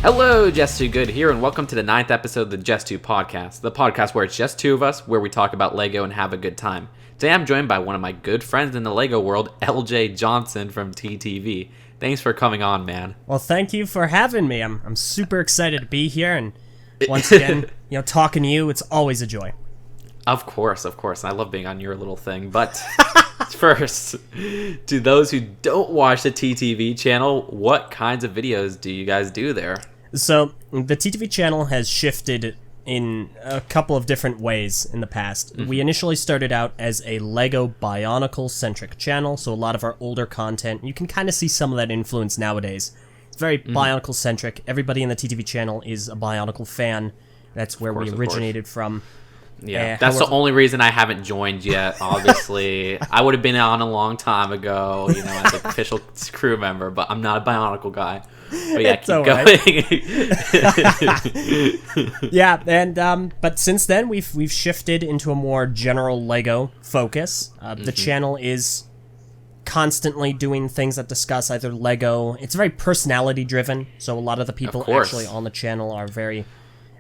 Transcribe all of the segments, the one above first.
Hello, Just Too Good here, and welcome to the 9th episode of the Just 2 podcast, the podcast where it's just two of us, where we talk about Lego and have a good time. Today I'm joined by one of my good friends in the Lego world, Eljay Johnsen from TTV. Thanks for coming on, man. Well, thank you for having me. I'm super excited to be here, and once again, talking to you, it's always a joy. Of course. I love being on your little thing, but first, to those who don't watch the TTV channel, what kinds of videos do you guys do there? So, the TTV channel has shifted in a couple of different ways in the past. We initially started out as a Lego Bionicle-centric channel, so a lot of our older content, you can kind of see some of that influence nowadays. It's very Bionicle-centric. Everybody in the TTV channel is a Bionicle fan. That's where we originated from. Yeah, that's the only reason I haven't joined yet, obviously. I would have been on a long time ago, as an official crew member, but I'm not a Bionicle guy. But yeah, keep going. Yeah, and but since then we've shifted into a more general Lego focus. The channel is constantly doing things that discuss either Lego. It's very personality driven, so a lot of the people actually on the channel are very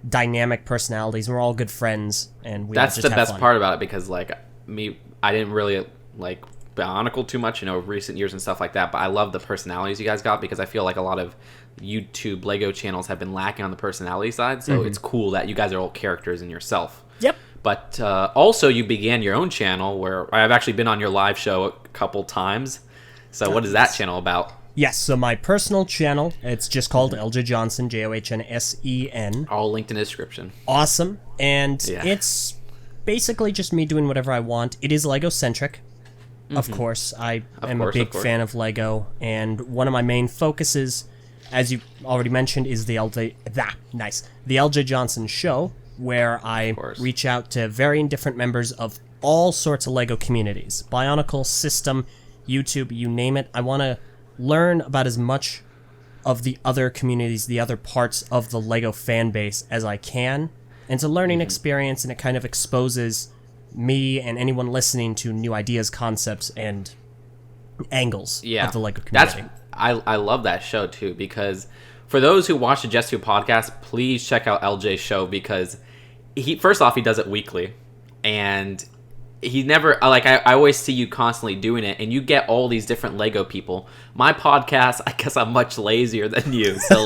dynamic personalities. We're all good friends, and that's just the best fun. part about it, because I didn't really like Bionicle too much, recent years and stuff like that, but I love the personalities you guys got, because I feel like a lot of YouTube Lego channels have been lacking on the personality side, so it's cool that you guys are all characters in yourself. Yep. But also you began your own channel, where I've actually been on your live show a couple times. So what is that channel about? Yes, so my personal channel, it's just called Eljay Johnsen, Johnsen. All linked in the description. Awesome. And it's basically just me doing whatever I want. It is Lego-centric, of course. I am a big fan of Lego, and one of my main focuses, as you already mentioned, is the Eljay Johnsen Show, where I reach out to varying different members of all sorts of Lego communities. Bionicle, System, YouTube, you name it. I want to learn about as much of the other communities, the other parts of the Lego fan base as I can. And it's a learning experience, and it kind of exposes me and anyone listening to new ideas, concepts, and angles of the Lego community. I love that show too, because for those who watch the Just 2 podcast, please check out LJ's show, because first off, he does it weekly, and he never, I always see you constantly doing it, and you get all these different Lego people. My podcast, I guess I'm much lazier than you, so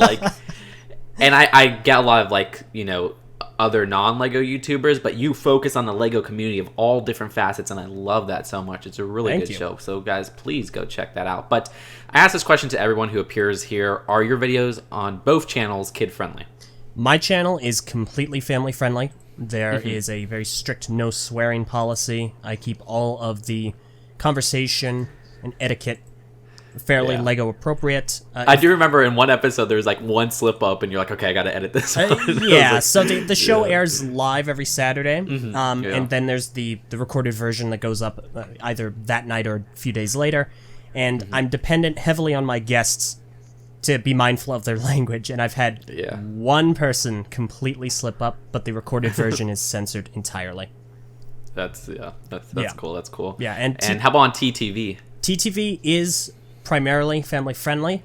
and I get a lot of other non-Lego YouTubers, but you focus on the Lego community of all different facets, and I love that so much. It's a really good show, so guys, please go check that out. But I ask this question to everyone who appears here: are your videos on both channels kid-friendly? My channel is completely family-friendly. There is a very strict no swearing policy. I keep all of the conversation and etiquette fairly Lego appropriate. I do remember in one episode there was one slip up, and you're like, okay, I gotta edit this. So the show airs live every Saturday, and then there's the recorded version that goes up either that night or a few days later. And I'm dependent heavily on my guests to be mindful of their language, and I've had one person completely slip up, but the recorded version is censored entirely. That's cool. That's cool. Yeah, and how about on TTV? TTV is primarily family friendly.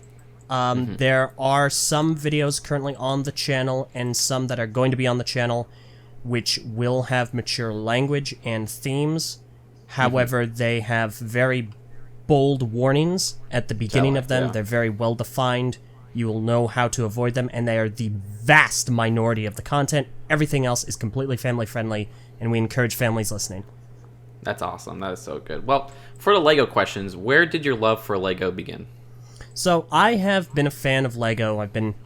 There are some videos currently on the channel, and some that are going to be on the channel, which will have mature language and themes. However, they have very bold warnings at the beginning of them. They're very well defined. You will know how to avoid them, and they are the vast minority of the content. Everything else is completely family friendly, and we encourage families listening. That's awesome. That is so good. Well, for the Lego questions, where did your love for Lego begin? So I have been a fan of Lego. I've been,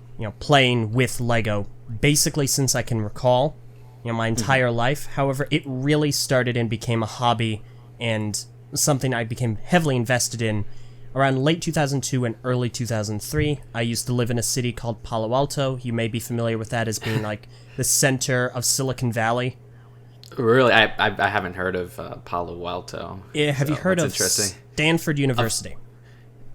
playing with Lego basically since I can recall, my entire life. However, it really started and became a hobby and something I became heavily invested in around late 2002 and early 2003. I used to live in a city called Palo Alto. You may be familiar with that as being the center of Silicon Valley. Really? I haven't heard of Palo Alto. Yeah, have you heard of Stanford University?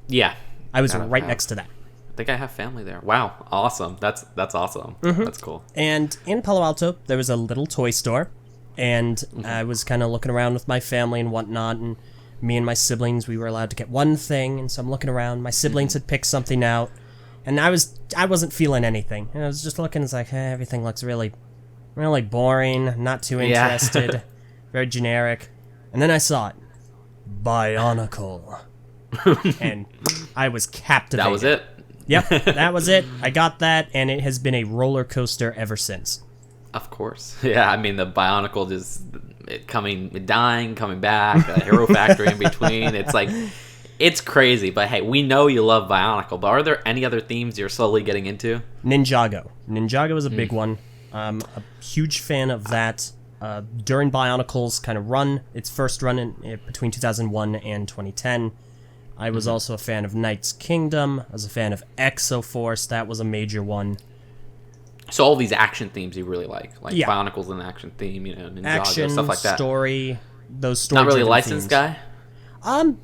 Yeah. I was right next to that. I think I have family there. Wow, awesome. That's awesome. That's cool. And in Palo Alto, there was a little toy store, and I was kind of looking around with my family and whatnot, and me and my siblings, we were allowed to get one thing, and so I'm looking around. My siblings had picked something out, And I wasn't feeling anything. And I was just looking, it's like, hey, everything looks really, really boring, not too interested, very generic. And then I saw it. Bionicle. And I was captivated. That was it? Yep, that was it. I got that, and it has been a roller coaster ever since. Of course. Yeah, I mean, the Bionicle just dying, coming back, a hero factory in between. It's like, it's crazy. But hey, we know you love Bionicle. But are there any other themes you're slowly getting into? Ninjago. Ninjago is a big one. I'm a huge fan of that. During Bionicle's kind of run, its first run in between 2001 and 2010, I was also a fan of Knight's Kingdom. I was a fan of Exoforce. That was a major one. So all these action themes you really like Bionicle's an action theme, Ninjago, action, stuff like that. Story, those story. Not really a licensed guy. I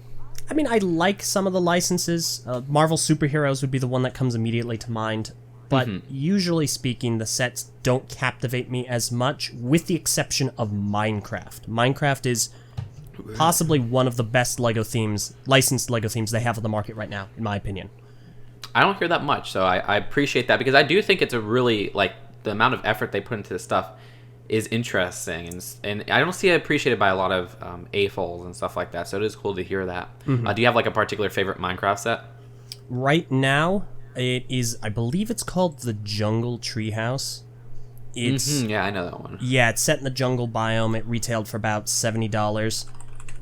mean, I like some of the licenses. Marvel Superheroes would be the one that comes immediately to mind. But usually speaking, the sets don't captivate me as much, with the exception of Minecraft. Minecraft is possibly one of the best licensed Lego themes they have on the market right now, in my opinion. I don't hear that much, so I appreciate that, because I do think it's a really, the amount of effort they put into this stuff is interesting, and I don't see it appreciated by a lot of AFOLs and stuff like that, so it is cool to hear that. Do you have, a particular favorite Minecraft set? Right now, it is, I believe it's called the Jungle Treehouse. It's yeah, I know that one. Yeah, it's set in the jungle biome. It retailed for about $70.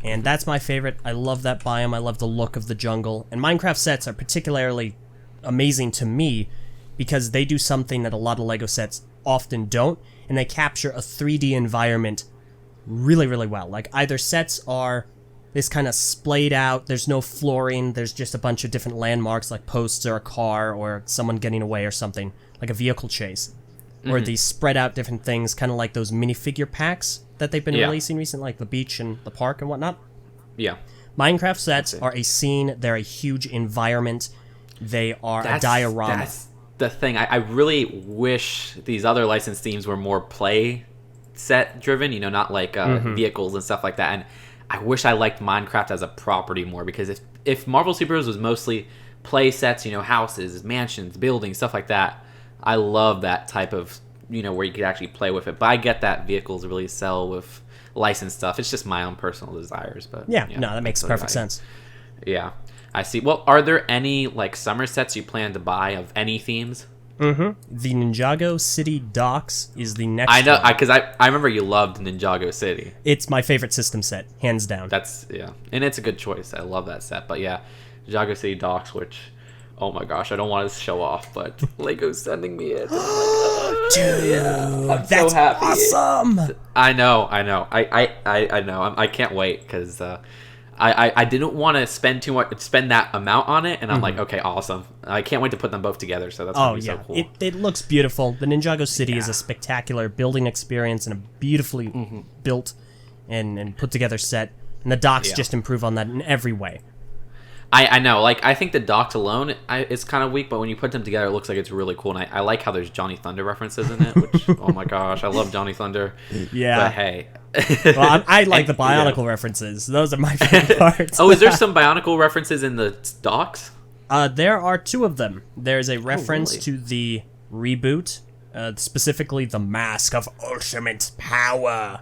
And that's my favorite. I love that biome. I love the look of the jungle. And Minecraft sets are particularly amazing to me because they do something that a lot of LEGO sets often don't, and they capture a 3D environment really, really well. Either sets are this kind of splayed out, there's no flooring, there's just a bunch of different landmarks like posts or a car or someone getting away or something, like a vehicle chase. Or these spread out different things, kind of like those minifigure packs that they've been releasing recently, like the beach and the park and whatnot. Yeah. Minecraft sets are a scene, they're a huge environment, they are a diorama. That's the thing. I really wish these other licensed themes were more play set driven, not vehicles and stuff like that. And I wish I liked Minecraft as a property more, because if Marvel Superheroes was mostly play sets, houses, mansions, buildings, stuff like that, I love that type of, where you could actually play with it. But I get that vehicles really sell with licensed stuff. It's just my own personal desires. But yeah, no, that makes perfect sense. Yeah, I see. Well, are there any summer sets you plan to buy of any themes? The Ninjago City Docks is the next I know, one. because I remember you loved Ninjago City. It's my favorite system set, hands down. And it's a good choice. I love that set. But yeah, Ninjago City Docks, which, oh my gosh, I don't want to show off, but Lego's sending me it. Dude, I'm that's so happy. Awesome. I know. I know. I can't wait, because I didn't want to spend that amount on it, and I'm like, okay, awesome. I can't wait to put them both together, so that's gonna be so cool. It looks beautiful. The Ninjago City is a spectacular building experience and a beautifully built and put together set, and the docks just improve on that in every way. I know, I think the docks alone is kind of weak, but when you put them together, it looks like it's really cool, and I like how there's Johnny Thunder references in it, which, oh my gosh, I love Johnny Thunder. Yeah. But hey. Well, I like the Bionicle references. Those are my favorite parts. Oh, is there some Bionicle references in the docks? There are two of them. There's a reference to the reboot, specifically the Mask of Ultimate Power.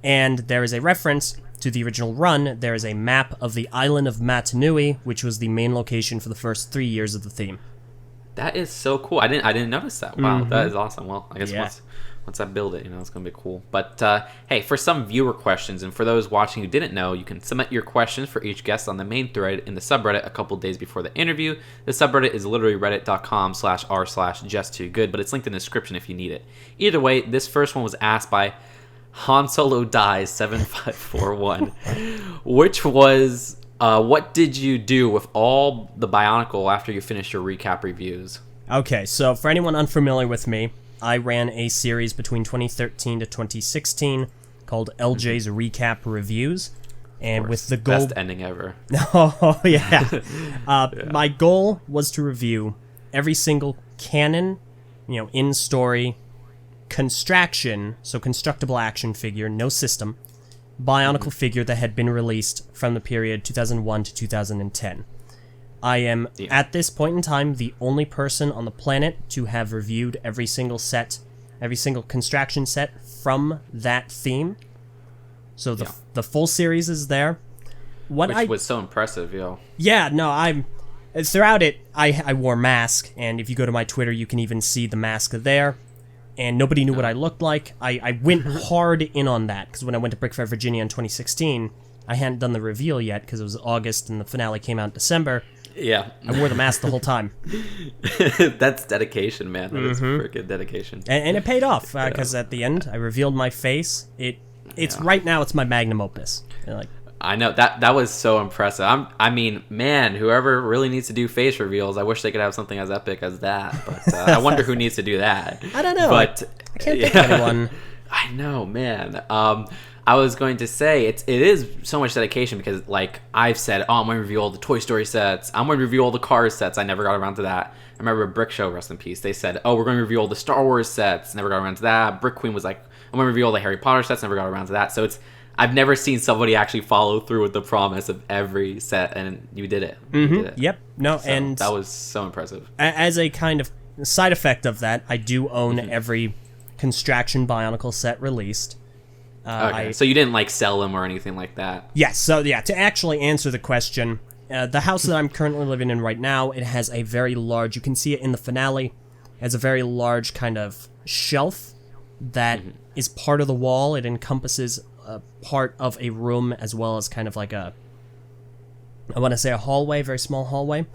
And there is a reference to the original run. There is a map of the island of Matanui, which was the main location for the first 3 years of the theme. That is so cool. I didn't notice that. Wow, that is awesome. Well, I guess once I build it, it's gonna be cool. But hey, for some viewer questions, and for those watching who didn't know, you can submit your questions for each guest on the main thread in the subreddit a couple days before the interview. The subreddit is literally reddit.com/r/just2good, but it's linked in the description if you need it. Either way, this first one was asked by Han Solo Dies 7541, which was what did you do with all the Bionicle after you finished your recap reviews? Okay, so for anyone unfamiliar with me, I ran a series between 2013 to 2016 called Eljay's Recap Reviews, and with the goal, best ending ever. Oh yeah. My goal was to review every single canon, in story, construction, so constructible action figure, no system, Bionicle figure that had been released from the period 2001 to 2010. I am, at this point in time, the only person on the planet to have reviewed every single construction set from that theme. So the full series is there. Which was so impressive, yo. Yeah, no, throughout it, I wore mask, and if you go to my Twitter, you can even see the mask there. And nobody knew what I looked like. I went hard in on that, because when I went to Brickfair, Virginia in 2016, I hadn't done the reveal yet, because it was August, and the finale came out in December. Yeah. I wore the mask the whole time. That's dedication, man. That is freaking dedication. And it paid off, because at the end, I revealed my face. It's right now, it's my magnum opus. I know, that was so impressive. I mean, man, whoever really needs to do face reveals, I wish they could have something as epic as that. But I wonder who needs to do that. I don't know. But I can't think of anyone. I know, man. I was going to say, it is so much dedication because, like, I've said, I'm going to review all the Toy Story sets. I'm going to review all the Cars sets. I never got around to that. I remember Brick Show, rest in peace. They said, we're going to review all the Star Wars sets. Never got around to that. Brick Queen was like, I'm going to review all the Harry Potter sets. Never got around to that. So I've never seen somebody actually follow through with the promise of every set, and you did it. Mm-hmm. You did it. Yep. No, so and that was so impressive. As a kind of side effect of that, I do own every Construction Bionicle set released. Okay, so you didn't like sell them or anything like that? Yes. So yeah, to actually answer the question, the house that I'm currently living in right now, it has a very large. You can see it in the finale. It has a very large kind of shelf that is part of the wall. It encompasses a part of a room as well as kind of like I want to say a hallway, very small hallway.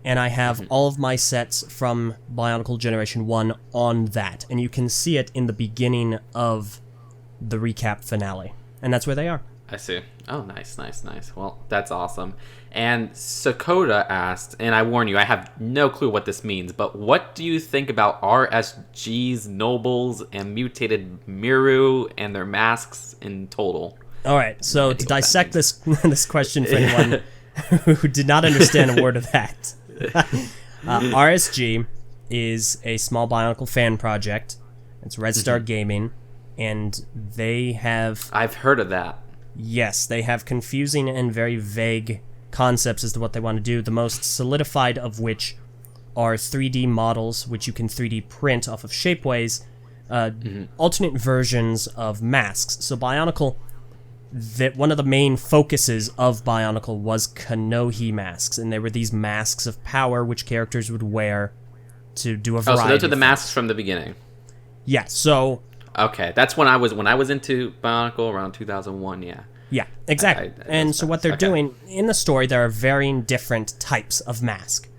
And I have all of my sets from Bionicle Generation 1 on that. And you can see it in the beginning of the recap finale. And that's where they are. I see. Oh, nice. Well, that's awesome. And Sakota asked, and I warn you, I have no clue what this means, but what do you think about RSG's Nobles and mutated Miru and their masks in total? All right, so to dissect this question for anyone who did not understand a word of that, RSG is a small Bionicle fan project. It's Red Star Gaming, and they have... I've heard of that. Yes, they have confusing and very vague concepts as to what they want to do, the most solidified of which are 3D models, which you can 3D print off of Shapeways, alternate versions of masks. So Bionicle, one of the main focuses of Bionicle was Kanohi masks, and they were these masks of power which characters would wear to do a variety. So those are the masks from the beginning. Yeah, so... Okay, that's when I was into Bionicle around 2001, yeah. Yeah, exactly. And so what they're doing, in the story, there are varying different types of mask.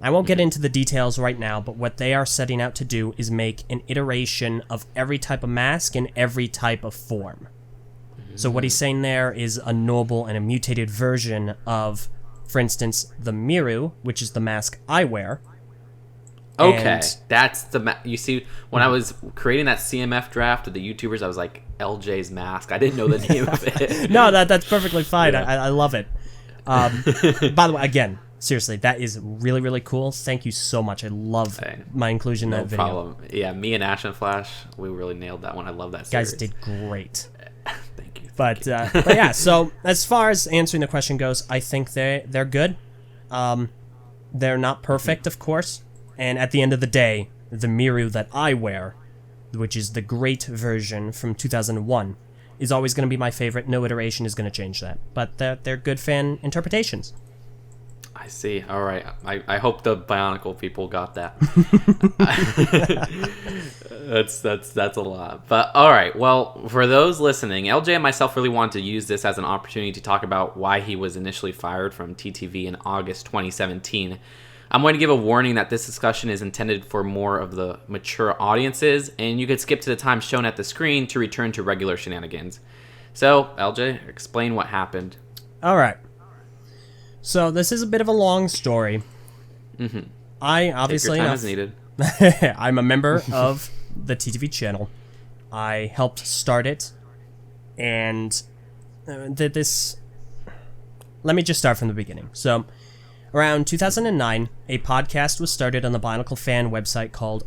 I won't get into the details right now, but what they are setting out to do is make an iteration of every type of mask in every type of form. So what he's saying there is a noble and a mutated version of, for instance, the Miru, which is the mask I wear. Okay, that's the you see, when I was creating that CMF draft of the YouTubers, I was like, Eljay's mask. I didn't know the name of it. No, that's perfectly fine. Yeah. I love it. By the way, again, seriously, that is really, really cool. Thank you so much. I love my inclusion in that video. No problem. Yeah, me and Ash and Flash, we really nailed that one. I love that series. Guys did great. Thank you. But yeah, so as far as answering the question goes, I think they're good. They're not perfect, of course. And at the end of the day, the Miru that I wear, which is the great version from 2001, is always going to be my favorite. No iteration is going to change that. But they're good fan interpretations. I see. All right. I hope the Bionicle people got that. That's a lot. But all right. Well, for those listening, Eljay and myself really wanted to use this as an opportunity to talk about why he was initially fired from TTV in August 2017. I'm going to give a warning that this discussion is intended for more of the mature audiences, and you could skip to the time shown at the screen to return to regular shenanigans. So, Eljay, explain what happened. All right. So, this is a bit of a long story. I obviously... Take your time as needed. I'm a member of the TTV Channel. I helped start it, and this... Let me just start from the beginning. So... Around 2009, a podcast was started on the Bionicle fan website called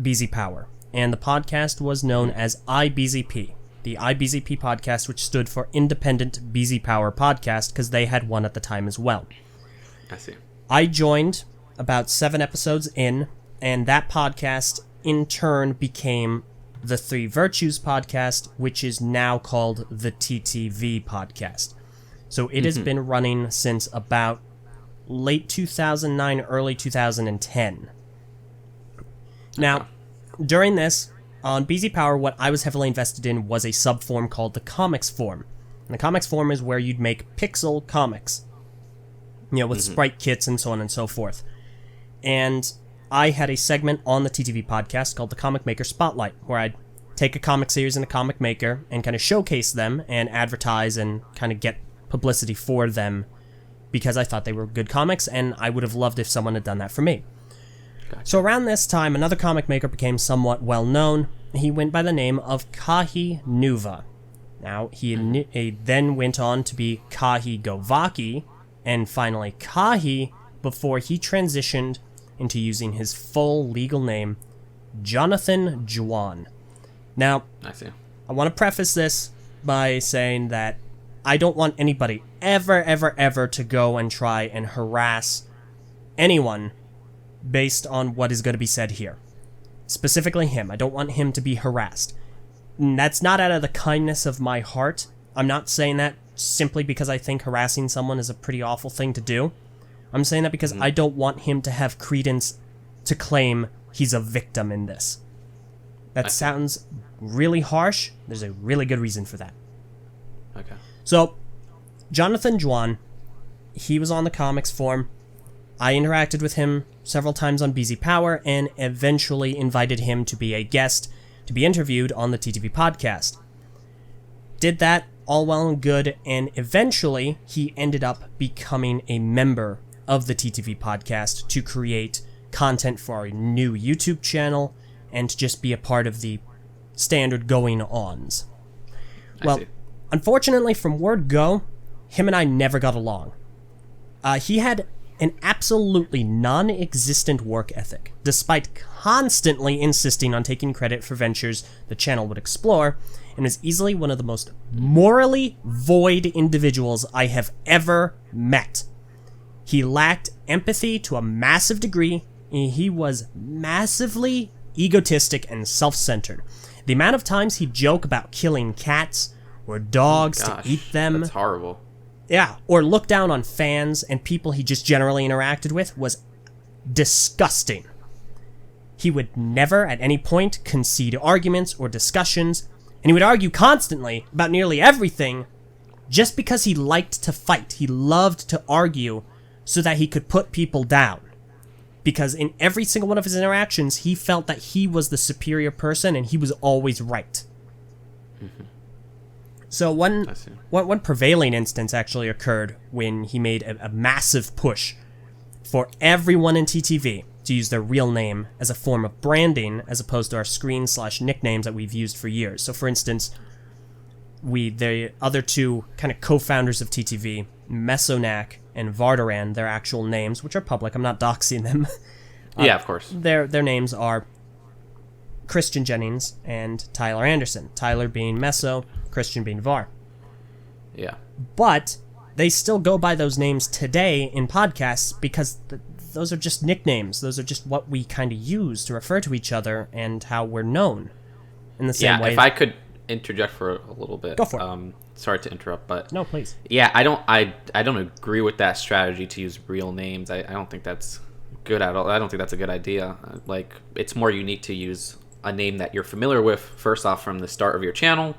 BZ Power, and the podcast was known as IBZP, the IBZP podcast, which stood for Independent BZ Power Podcast, because they had one at the time as well. I see. I joined about 7 episodes in, and that podcast in turn became the Three Virtues podcast, which is now called the TTV podcast. So it has been running since about late 2009, early 2010. Now, during this, on BZ Power, what I was heavily invested in was a subform called the comics form. And the comics form is where you'd make pixel comics, with sprite kits and so on and so forth. And I had a segment on the TTV podcast called the Comic Maker Spotlight, where I'd take a comic series in a comic maker and kind of showcase them and advertise and kind of get publicity for them because I thought they were good comics, and I would have loved if someone had done that for me. Gotcha. So around this time, another comic maker became somewhat well known. He went by the name of Kahi Nuva. Now, he then went on to be Kahi Govaki, and finally Kahi, before he transitioned into using his full legal name, Jonathan Juan. Now, I want to preface this by saying that I don't want anybody ever to go and try and harass anyone based on what is going to be said here. Specifically him. I don't want him to be harassed. And that's not out of the kindness of my heart. I'm not saying that simply because I think harassing someone is a pretty awful thing to do. I'm saying that because I don't want him to have credence to claim he's a victim in this. That sounds really harsh. There's a really good reason for that. Okay. So, Jonathan Juan, he was on the comics forum. I interacted with him several times on BZ Power and eventually invited him to be a guest to be interviewed on the TTV podcast. Did that all well and good, and eventually he ended up becoming a member of the TTV podcast to create content for our new YouTube channel and to just be a part of the standard going-ons. Well, unfortunately, from word go, him and I never got along. He had an absolutely non-existent work ethic, despite constantly insisting on taking credit for ventures the channel would explore, and was easily one of the most morally void individuals I have ever met. He lacked empathy to a massive degree, and he was massively egotistic and self-centered. The amount of times he'd joke about killing cats or dogs to eat them. That's horrible. Yeah, or look down on fans and people he just generally interacted with was disgusting. He would never at any point concede arguments or discussions, and he would argue constantly about nearly everything just because he liked to fight. He loved to argue so that he could put people down. Because in every single one of his interactions, he felt that he was the superior person and he was always right. Mm-hmm. So one prevailing instance actually occurred when he made a massive push for everyone in TTV to use their real name as a form of branding as opposed to our screen/nicknames that we've used for years. So for instance, the other two kind of co-founders of TTV, Mesonac and Vardaran, their actual names, which are public, I'm not doxing them. Yeah, of course. Their names are Christian Jennings and Tyler Anderson. Tyler being Meso, Christian being Var. Yeah. But they still go by those names today in podcasts because those are just nicknames. Those are just what we kind of use to refer to each other and how we're known. In the same way. Yeah, if I could interject for a little bit. Go for it. Sorry to interrupt, but no, please. Yeah, I don't agree with that strategy to use real names. I don't think that's good at all. I don't think that's a good idea. Like, it's more unique to use a name that you're familiar with first off from the start of your channel,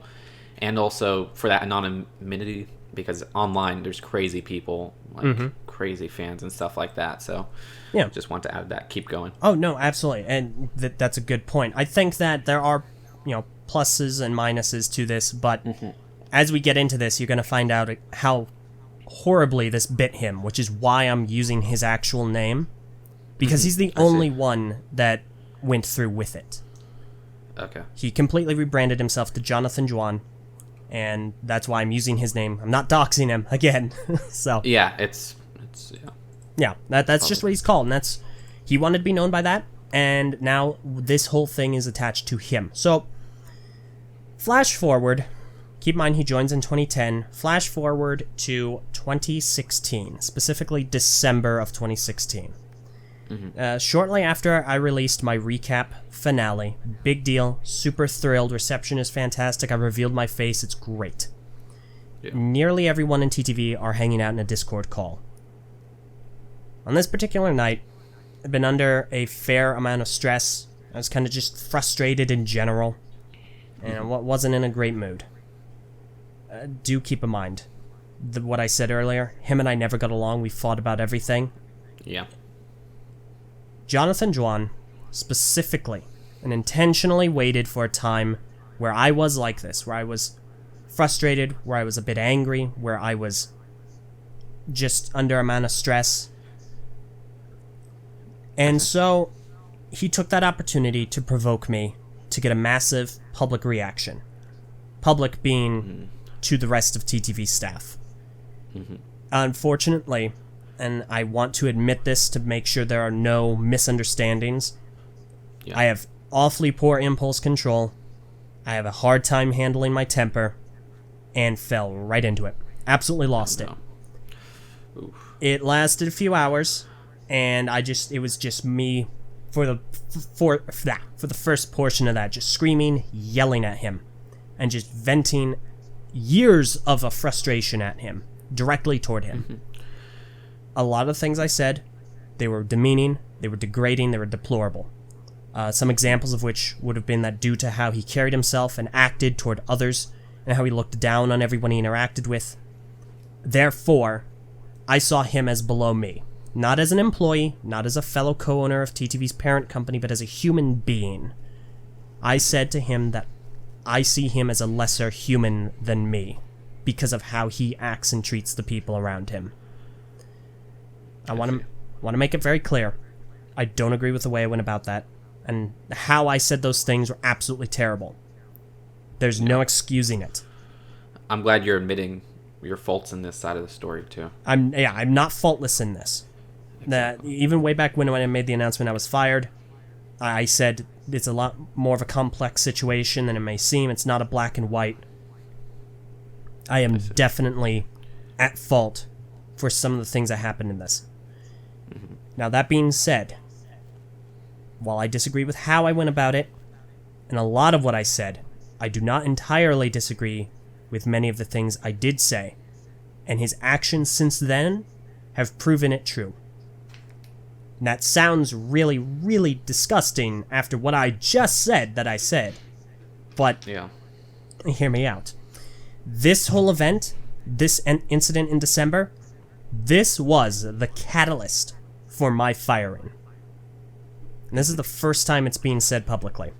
and also for that anonymity, because online there's crazy people, like crazy fans and stuff like that. So yeah, just want to add that. Keep going. Oh no, absolutely, and that's a good point. I think that there are pluses and minuses to this, but as we get into this, you're going to find out how horribly this bit him, which is why I'm using his actual name, because he's the only one that went through with it. Okay. He completely rebranded himself to Jonathan Juan, and that's why I'm using his name. I'm not doxing him again. So yeah, it's yeah. That's just what he's called, and he wanted to be known by that, and now this whole thing is attached to him. So flash forward keep in mind he joins in 2010. Flash forward to 2016, specifically December of 2016. Shortly after I released my recap finale, big deal, super thrilled, reception is fantastic, I revealed my face, it's great. Yeah. Nearly everyone in TTV are hanging out in a Discord call. On this particular night, I've been under a fair amount of stress. I was kind of just frustrated in general, and I wasn't in a great mood. Do keep in mind what I said earlier. Him and I never got along. We fought about everything. Yeah. Jonathan Juan, specifically, and intentionally waited for a time where I was like this, where I was frustrated, where I was a bit angry, where I was just under a amount of stress. And so he took that opportunity to provoke me to get a massive public reaction. Public being to the rest of TTV staff. Unfortunately, and I want to admit this to make sure there are no misunderstandings, I have awfully poor impulse control, I have a hard time handling my temper, and fell right into it. Absolutely lost it. Oof. It lasted a few hours, and it was just me for the first portion of that, just screaming, yelling at him, and just venting years of a frustration at him, directly toward him. A lot of things I said, they were demeaning, they were degrading, they were deplorable. Some examples of which would have been that due to how he carried himself and acted toward others, and how he looked down on everyone he interacted with. Therefore, I saw him as below me. Not as an employee, not as a fellow co-owner of TTV's parent company, but as a human being. I said to him that I see him as a lesser human than me, because of how he acts and treats the people around him. I want to make it very clear. I don't agree with the way I went about that, and how I said those things were absolutely terrible. There's no excusing it. I'm glad you're admitting your faults in this side of the story too. I'm not faultless in this. That even way back when I made the announcement I was fired, I said it's a lot more of a complex situation than it may seem. It's not a black and white. I am definitely at fault for some of the things that happened in this. Now, that being said, while I disagree with how I went about it, and a lot of what I said, I do not entirely disagree with many of the things I did say, and his actions since then have proven it true. And that sounds really, really disgusting after what I just said that I said, but hear me out. This whole event, this incident in December, this was the catalyst for my firing. And this is the first time it's being said publicly.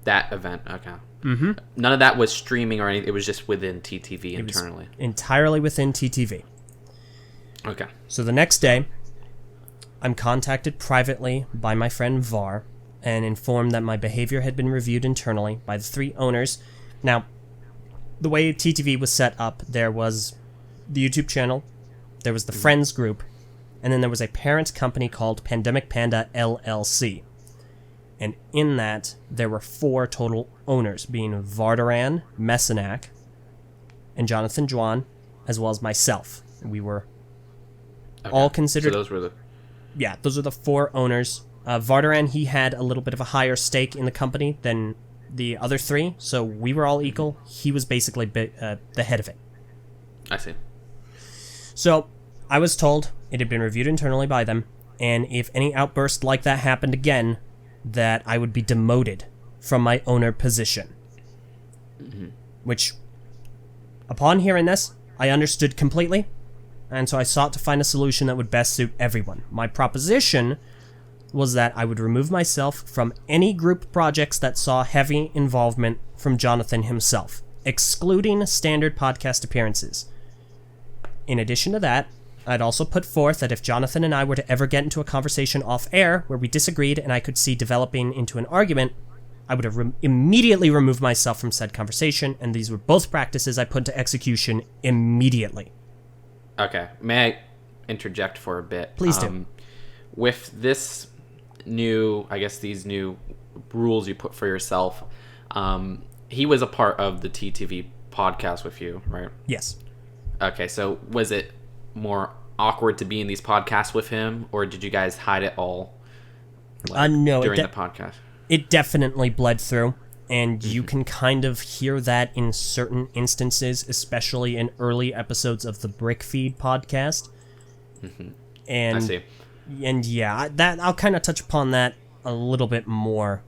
That event, okay. None of that was streaming or anything. It was just within TTV internally. Entirely within TTV. Okay. So the next day, I'm contacted privately by my friend Var and informed that my behavior had been reviewed internally by the 3 owners. Now, the way TTV was set up, there was the YouTube channel, there was the Friends group, and then there was a parent company called Pandemic Panda LLC. And in that, there were 4 total owners, being Vardaran, Messanak, and Jonathan Juan, as well as myself. We were all considered... So those were the... Yeah, those are the 4 owners. Vardaran, he had a little bit of a higher stake in the company than the other 3, so we were all equal. He was basically the head of it. I see. So, I was told it had been reviewed internally by them, and if any outburst like that happened again, that I would be demoted from my owner position. Which, upon hearing this, I understood completely, and so I sought to find a solution that would best suit everyone. My proposition was that I would remove myself from any group projects that saw heavy involvement from Jonathan himself, excluding standard podcast appearances. In addition to that, I'd also put forth that if Jonathan and I were to ever get into a conversation off-air where we disagreed and I could see developing into an argument, I would have immediately removed myself from said conversation, and these were both practices I put into execution immediately. Okay. May I interject for a bit? Please do. With this new, I guess these new rules you put for yourself, he was a part of the TTV podcasts with you, right? Yes. Okay, so was it more awkward to be in these podcasts with him, or did you guys hide it all no, during the podcast? It definitely bled through, and you can kind of hear that in certain instances, especially in early episodes of the Brick Feed podcast. And, I see. And yeah, I'll kind of touch upon that a little bit more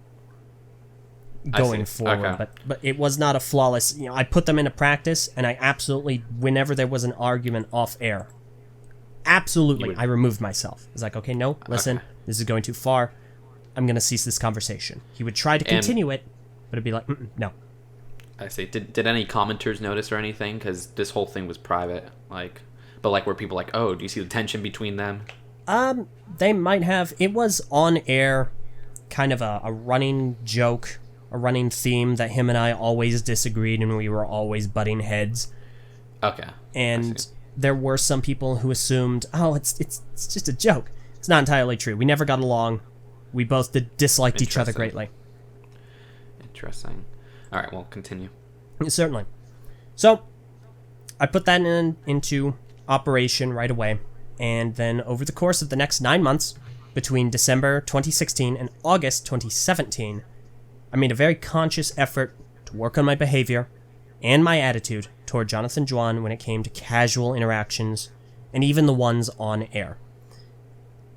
going forward. Okay. But it was not a flawless. I put them into practice, and I absolutely, whenever there was an argument off air, absolutely, I removed myself. I was like, okay, no, listen, this is going too far. I'm going to cease this conversation. He would try to continue it, but it'd be like, no. I see. Did any commenters notice or anything? Because this whole thing was private. But were people like, oh, do you see the tension between them? They might have. It was on air, kind of a running joke, a running theme that him and I always disagreed, and we were always butting heads. Okay. And there were some people who assumed, oh, it's just a joke. It's not entirely true. We never got along. We both disliked each other greatly. Interesting. All right, well, continue. Certainly. So, I put that into operation right away, and then over the course of the next 9 months, between December 2016 and August 2017, I made a very conscious effort to work on my behavior and my attitude toward Jonathan Juan when it came to casual interactions, and even the ones on air.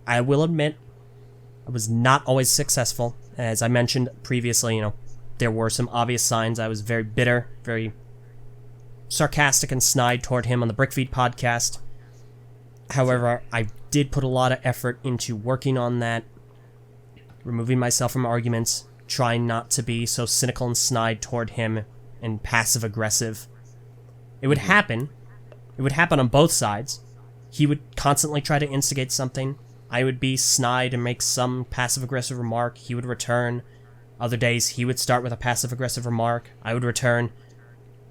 I will admit, I was not always successful. As I mentioned previously, there were some obvious signs. I was very bitter, very sarcastic and snide toward him on the Brickfeed podcast. However, I did put a lot of effort into working on that, removing myself from arguments, trying not to be so cynical and snide toward him and passive-aggressive. It would happen. It would happen on both sides. He would constantly try to instigate something. I would be snide and make some passive-aggressive remark. He would return. Other days, he would start with a passive-aggressive remark. I would return.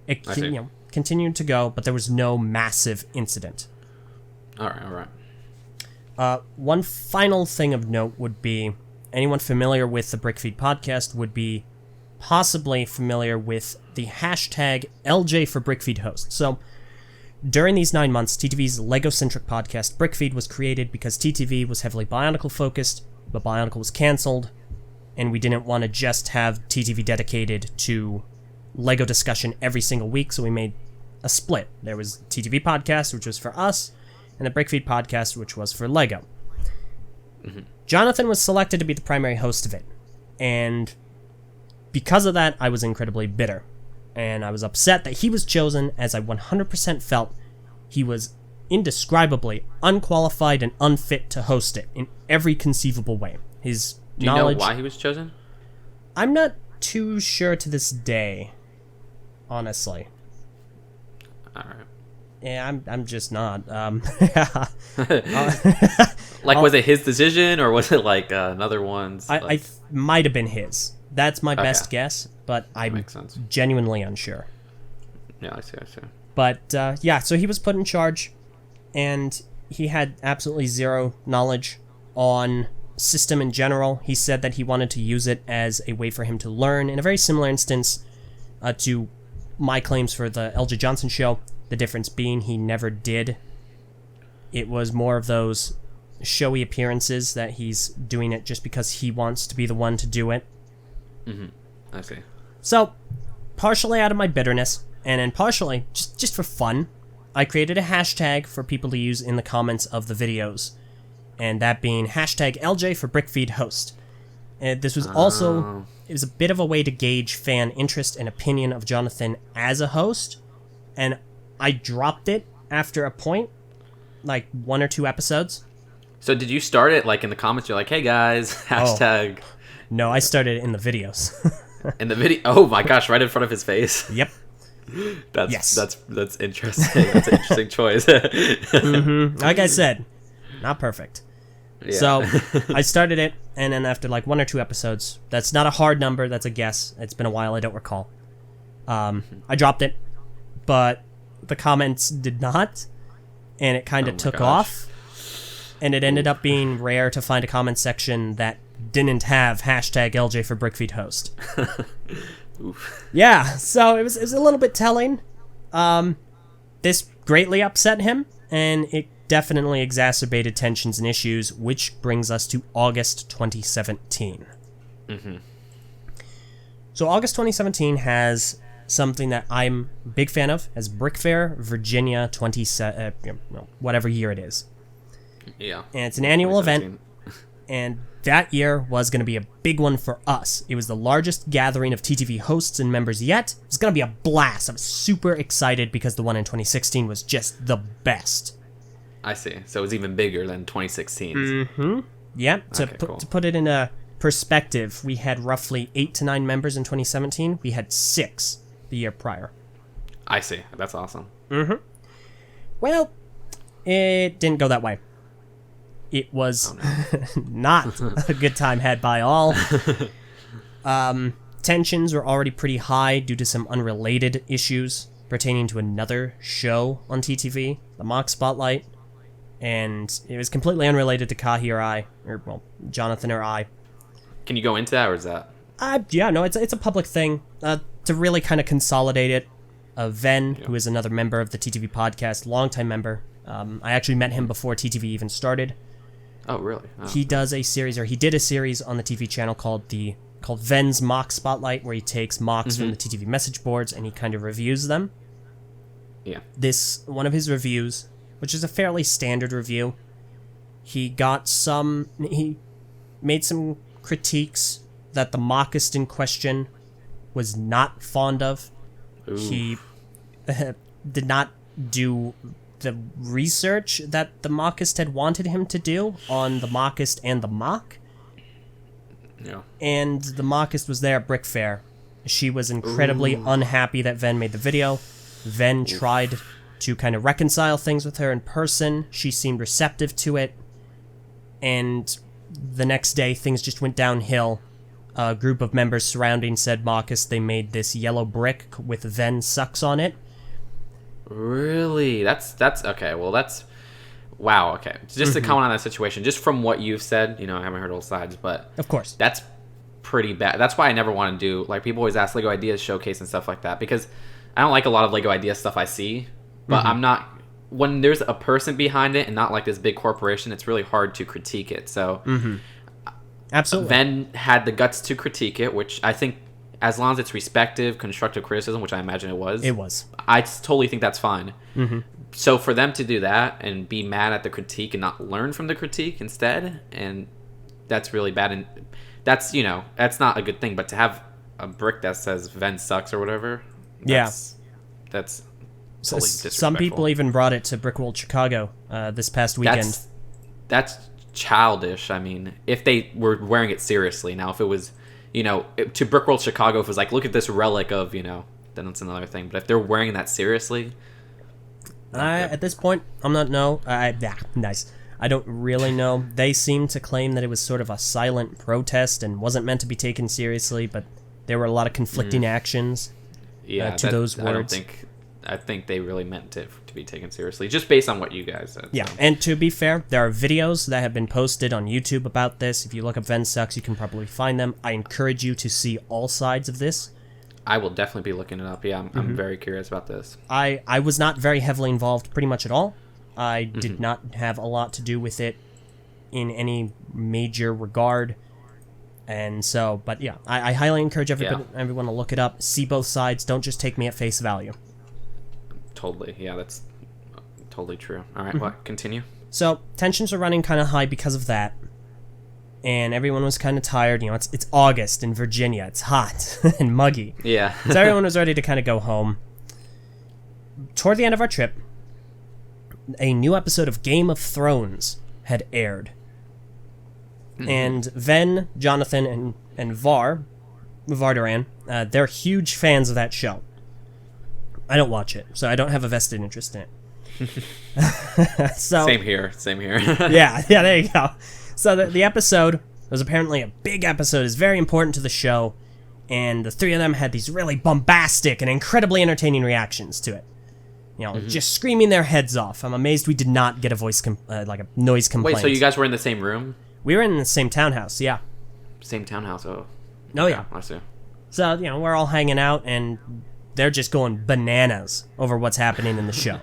It continued to go, but there was no massive incident. All right. One final thing of note would be, anyone familiar with the Brickfeed podcast would be possibly familiar with the hashtag Eljay for Brickfeed host. So, during these 9 months, TTV's Lego-centric podcast Brickfeed was created because TTV was heavily Bionicle-focused, but Bionicle was cancelled, and we didn't want to just have TTV dedicated to Lego discussion every single week, so we made a split. There was TTV podcast, which was for us, and the Brickfeed podcast, which was for Lego. Jonathan was selected to be the primary host of it, and because of that, I was incredibly bitter. And I was upset that he was chosen, as I 100% felt he was indescribably unqualified and unfit to host it in every conceivable way. His Do you knowledge... know why he was chosen? I'm not too sure to this day, honestly. Alright. Yeah, I'm just not. Was it his decision, or was it another one's? I might have been his. That's my best guess, but I'm genuinely unsure. Yeah, I see. But, so he was put in charge, and he had absolutely zero knowledge on system in general. He said that he wanted to use it as a way for him to learn, in a very similar instance to my claims for the Eljay Johnsen show, the difference being he never did. It was more of those showy appearances that he's doing it just because he wants to be the one to do it. I see. So, partially out of my bitterness, and then partially just for fun, I created a hashtag for people to use in the comments of the videos, and that being hashtag Eljay for Brickfeed host. And this was also, it was a bit of a way to gauge fan interest and opinion of Jonathan as a host, and I dropped it after a point, 1 or 2 episodes. So did you start it in the comments? You're like, hey guys, hashtag... No, I started it in the videos. In the video? Oh my gosh, right in front of his face. Yep. That's interesting. That's an interesting choice. Like I said, not perfect. Yeah. So I started it, and then after 1 or 2 episodes, that's not a hard number, that's a guess. It's been a while, I don't recall. I dropped it, but the comments did not, and it kind of took off. And it ended up being rare to find a comment section that didn't have hashtag Eljay for Brickfeed host. Oof. Yeah, so it was a little bit telling. This greatly upset him, and it definitely exacerbated tensions and issues, which brings us to August 2017. Mm-hmm. So August 2017 has something that I'm a big fan of, as Brick Fair, Virginia, whatever year it is. Yeah. And it's an annual event, and that year was going to be a big one for us. It was the largest gathering of TTV hosts and members yet. It was going to be a blast. I was super excited because the one in 2016 was just the best. I see. So it was even bigger than 2016. Mm-hmm. Yeah. To put it in a perspective, we had roughly 8 to 9 members in 2017. We had 6 the year prior. I see. That's awesome. Mm-hmm. Well, it didn't go that way. It was not a good time had by all. Tensions were already pretty high due to some unrelated issues pertaining to another show on TTV, the Mock Spotlight. And it was completely unrelated to Kahi or I, or, well, Jonathan or I. Can you go into that, or is that? Yeah, no, it's a public thing. To really kind of consolidate it, Ven, who is another member of the TTV podcast, longtime member. I actually met him before TTV even started. Oh, really? Oh. He did a series on the TV channel called Ven's Mock Spotlight, where he takes mocks from the TTV message boards and he kind of reviews them. Yeah. One of his reviews, which is a fairly standard review, he made some critiques that the mockist in question was not fond of. Ooh. He did not do the research that the mockist had wanted him to do on the mockist and the mock. Yeah. And the mockist was there at Brick Fair. She was incredibly unhappy that Ven made the video. Ven tried to kind of reconcile things with her in person. She seemed receptive to it. And the next day, things just went downhill. A group of members surrounding said mockist, they made this yellow brick with Ven sucks on it. Really? That's okay. Well, wow. Okay. Just to comment on that situation, just from what you've said, I haven't heard all sides, but of course, that's pretty bad. That's why I never want to do, like, people always ask Lego Ideas Showcase and stuff like that, because I don't like a lot of Lego Ideas stuff I see, but I'm not, when there's a person behind it and not like this big corporation, it's really hard to critique it. So absolutely, Ven had the guts to critique it, which I think, as long as it's respective, constructive criticism, which I imagine it was. I totally think that's fine. So for them to do that and be mad at the critique and not learn from the critique instead, and that's really bad. And that's, that's not a good thing. But to have a brick that says Ven sucks or whatever, that's totally disrespectful. Some people even brought it to Brickworld Chicago this past weekend. That's childish. I mean, if they were wearing it seriously. Now, if it was, to Brickworld Chicago, if it was like, look at this relic of, then it's another thing. But if they're wearing that seriously, at this point, I'm not nice. I don't really know. They seem to claim that it was sort of a silent protest and wasn't meant to be taken seriously, but there were a lot of conflicting actions to those words. I think they really meant it to be taken seriously, just based on what you guys said. Yeah, and to be fair, there are videos that have been posted on YouTube about this. If you look up Ven Sucks, you can probably find them. I encourage you to see all sides of this. I will definitely be looking it up. Yeah, I'm very curious about this. I was not very heavily involved pretty much at all. I did not have a lot to do with it in any major regard. And so, but yeah, I highly encourage everyone to look it up, see both sides, don't just take me at face value. Totally. Yeah, that's totally true. All right, continue. So, tensions are running kind of high because of that. And everyone was kind of tired. It's August in Virginia. It's hot and muggy. Yeah. So everyone was ready to kind of go home. Toward the end of our trip, a new episode of Game of Thrones had aired. And Ven, Jonathan, and Vardaran, they're huge fans of that show. I don't watch it, so I don't have a vested interest in it. Same here. yeah, there you go. So the episode was apparently a big episode. It's very important to the show, and the three of them had these really bombastic and incredibly entertaining reactions to it. Just screaming their heads off. I'm amazed we did not get a a noise complaint. Wait, so you guys were in the same room? We were in the same townhouse, yeah. Same townhouse, oh. Oh, yeah. I see. So, we're all hanging out, and they're just going bananas over what's happening in the show.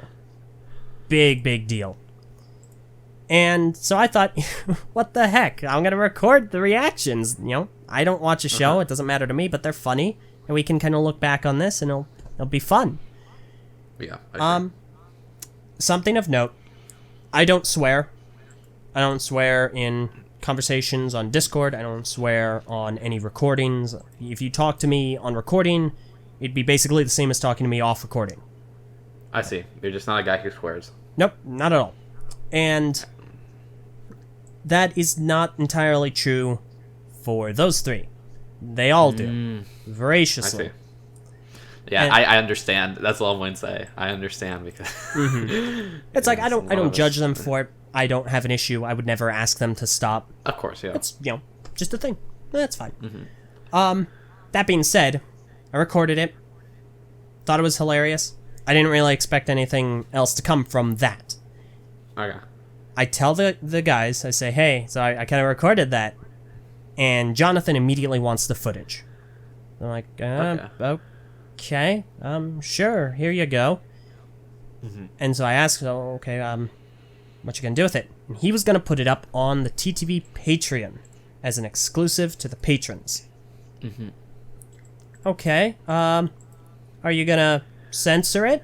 Big deal. And so I thought, what the heck? I'm going to record the reactions. I don't watch a show. It doesn't matter to me, but they're funny. And we can kind of look back on this, and it'll be fun. Yeah. Something of note. I don't swear. I don't swear in conversations on Discord. I don't swear on any recordings. If you talk to me on recording, it'd be basically the same as talking to me off recording. I see. You're just not a guy who swears. Nope, not at all. And that is not entirely true for those three. They all do. Voraciously. I see. Yeah, I understand. That's all I'm going to say. I understand because it's like I don't judge them for it. I don't have an issue. I would never ask them to stop. Of course, yeah. It's just a thing. That's fine. That being said, I recorded it. Thought it was hilarious. I didn't really expect anything else to come from that. Okay. I tell the guys, I say, hey, so I kind of recorded that. And Jonathan immediately wants the footage. I'm like, okay, sure, here you go. And so I asked, okay, what you gonna do with it? And he was gonna put it up on the TTV Patreon as an exclusive to the patrons. Okay, are you gonna censor it?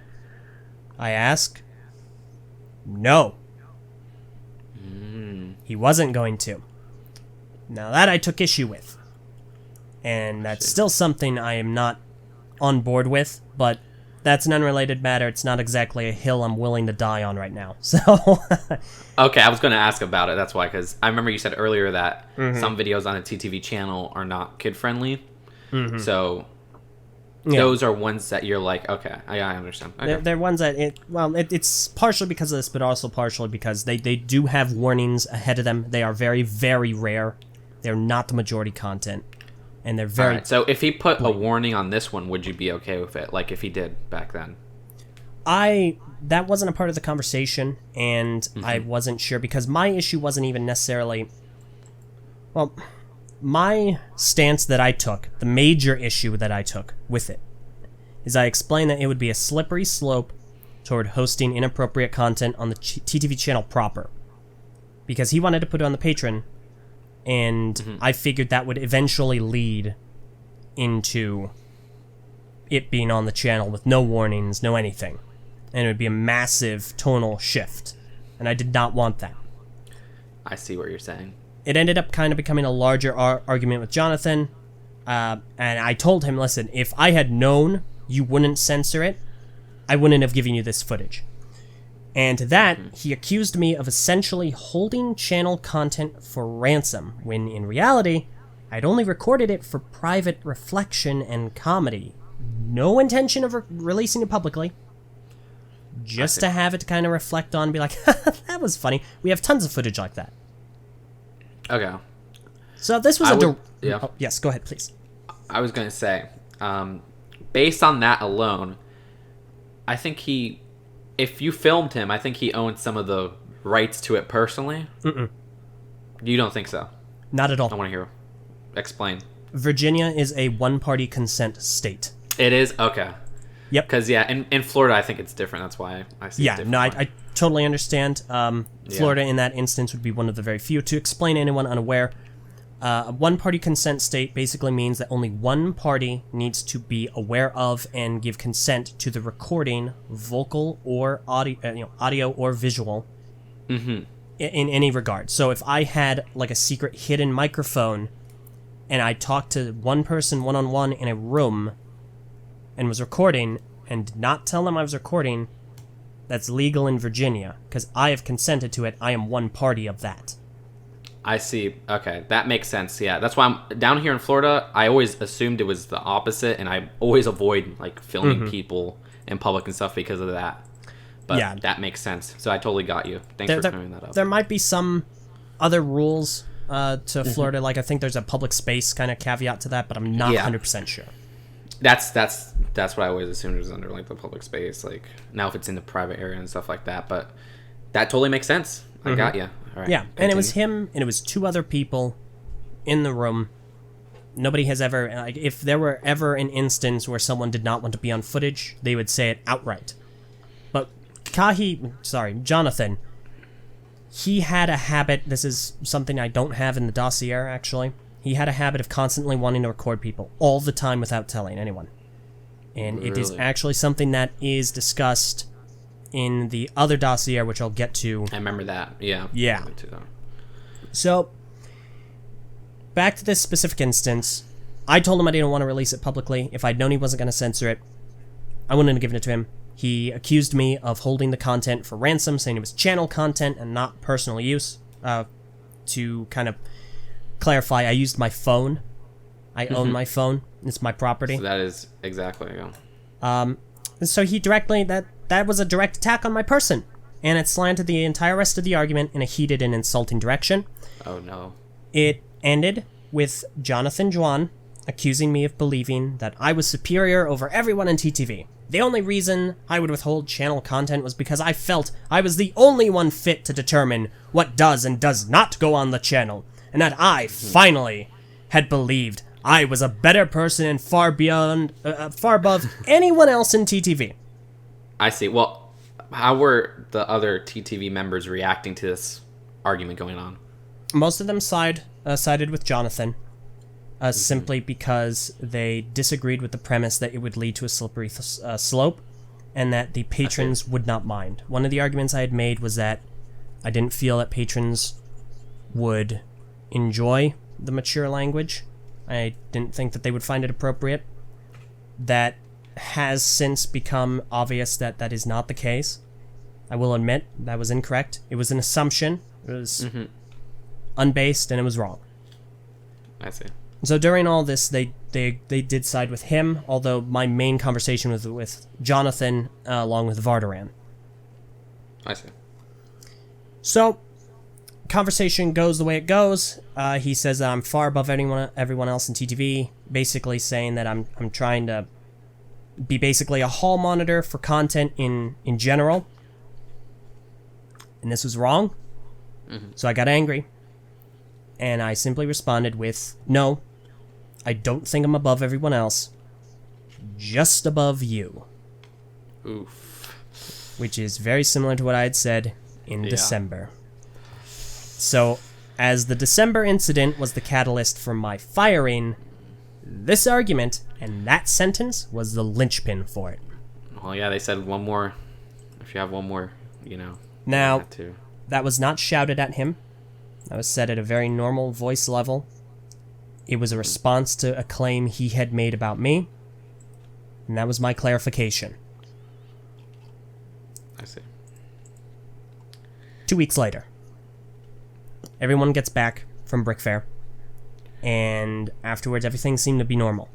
I ask. No. He wasn't going to. Now that I took issue with. And that's still something I am not on board with, but that's an unrelated matter. It's not exactly a hill I'm willing to die on right now. So okay, I was going to ask about it. That's why, because I remember you said earlier that some videos on a TTV channel are not kid-friendly. So those are ones that you're like, okay, I understand. Okay. They're ones that, it's partially because of this, but also partially because they do have warnings ahead of them. They are very, very rare. They're not the majority content. And they're very... Right, so if he put a warning on this one, would you be okay with it? Like if he did back then? That wasn't a part of the conversation, and I wasn't sure, because my issue wasn't even necessarily... Well, my stance that I took, the major issue that I took with it, is I explained that it would be a slippery slope toward hosting inappropriate content on the TTV channel proper. Because he wanted to put it on the Patreon, and I figured that would eventually lead into it being on the channel with no warnings, no anything. And it would be a massive tonal shift. And I did not want that. I see what you're saying. It ended up kind of becoming a larger argument with Jonathan. And I told him, listen, if I had known you wouldn't censor it, I wouldn't have given you this footage. And to that, he accused me of essentially holding channel content for ransom, when in reality, I'd only recorded it for private reflection and comedy. No intention of releasing it publicly. Just to have it to kind of reflect on and be like, that was funny. We have tons of footage like that. Okay. So this was yes, go ahead, please. I was going to say, based on that alone, I think if you filmed him, I think he owned some of the rights to it personally. You don't think so? Not at all. I want to hear. Explain. Virginia is a one-party consent state. It is? Okay. Yep. Because, in Florida, I think it's different. That's why I see it different. Yeah, no, I totally understand. Florida, in that instance, would be one of the very few. To explain to anyone unaware, a one-party consent state basically means that only one party needs to be aware of and give consent to the recording, vocal or audio or visual, in any regard. So if I had like a secret hidden microphone and I talked to one person one-on-one in a room and was recording and did not tell them I was recording, that's legal in Virginia because I have consented to it. I am one party of that. I see. Okay, that makes sense. Yeah, that's why I'm down here in Florida. I always assumed it was the opposite, and I always avoid like filming people in public and stuff because of that. But that makes sense. So I totally got you. Thanks for clearing that up. There might be some other rules to Florida. Like I think there's a public space kind of caveat to that, but I'm not 100% sure. That's what I always assumed was under like the public space. Like now if it's in the private area and stuff like that, but that totally makes sense. I got you. All right, yeah, continue. And it was him and it was two other people in the room. Nobody has ever, like, if there were ever an instance where someone did not want to be on footage, they would say it outright. But Jonathan, he had a habit, this is something I don't have in the dossier, actually. He had a habit of constantly wanting to record people all the time without telling anyone. And It is actually something that is discussed in the other dossier, which I'll get to. I remember that, yeah. Yeah. So, back to this specific instance, I told him I didn't want to release it publicly. If I'd known he wasn't going to censor it, I wouldn't have given it to him. He accused me of holding the content for ransom, saying it was channel content and not personal use. To kind of clarify, I used my phone. I own my phone. It's my property. So that is exactly, yeah. So he directly, that was a direct attack on my person. And it slanted the entire rest of the argument in a heated and insulting direction. Oh, no. It ended with Jonathan Juan accusing me of believing that I was superior over everyone in TTV. The only reason I would withhold channel content was because I felt I was the only one fit to determine what does and does not go on the channel, and that I, finally, had believed I was a better person and far above anyone else in TTV. I see. Well, how were the other TTV members reacting to this argument going on? Most of them sided with Jonathan, simply because they disagreed with the premise that it would lead to a slippery slope, and that the patrons would not mind. One of the arguments I had made was that I didn't feel that patrons would enjoy the mature language. I didn't think that they would find it appropriate. That has since become obvious that that is not the case. I will admit that was incorrect. It was an assumption. It was unbased, and it was wrong. I see. So during all this, they did side with him, although my main conversation was with Jonathan, along with Vardaran. I see. So, conversation goes the way it goes. He says that I'm far above everyone else in TTV, basically saying that I'm trying to be basically a hall monitor for content in general. And this was wrong. So I got angry. And I simply responded with, no, I don't think I'm above everyone else. Just above you. Oof. Which is very similar to what I had said in December. So, as the December incident was the catalyst for my firing, this argument and that sentence was the linchpin for it. Well, yeah, they said one more. If you have one more, Now, that was not shouted at him. That was said at a very normal voice level. It was a response to a claim he had made about me. And that was my clarification. I see. 2 weeks later, everyone gets back from Brick Fair. And afterwards, everything seemed to be normal.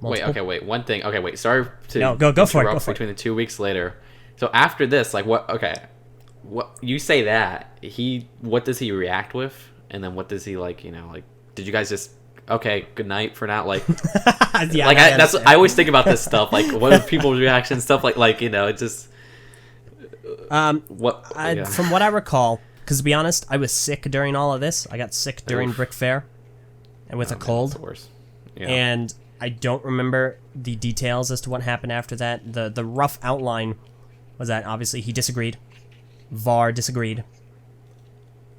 Wait. One thing. Okay, wait. Sorry to go for it. Between the 2 weeks later. So after this, like, what? Okay, what you say that what does he react with, and then what does he like? Did you guys just good night for now? Like, that's what I always think about this stuff. Like, what are people's reactions? Stuff it just. From what I recall, because to be honest, I was sick during all of this. I got sick during Brick Fair, and with a cold. That's the worst. Yeah. And I don't remember the details as to what happened after that. The rough outline was that obviously he disagreed. Var disagreed.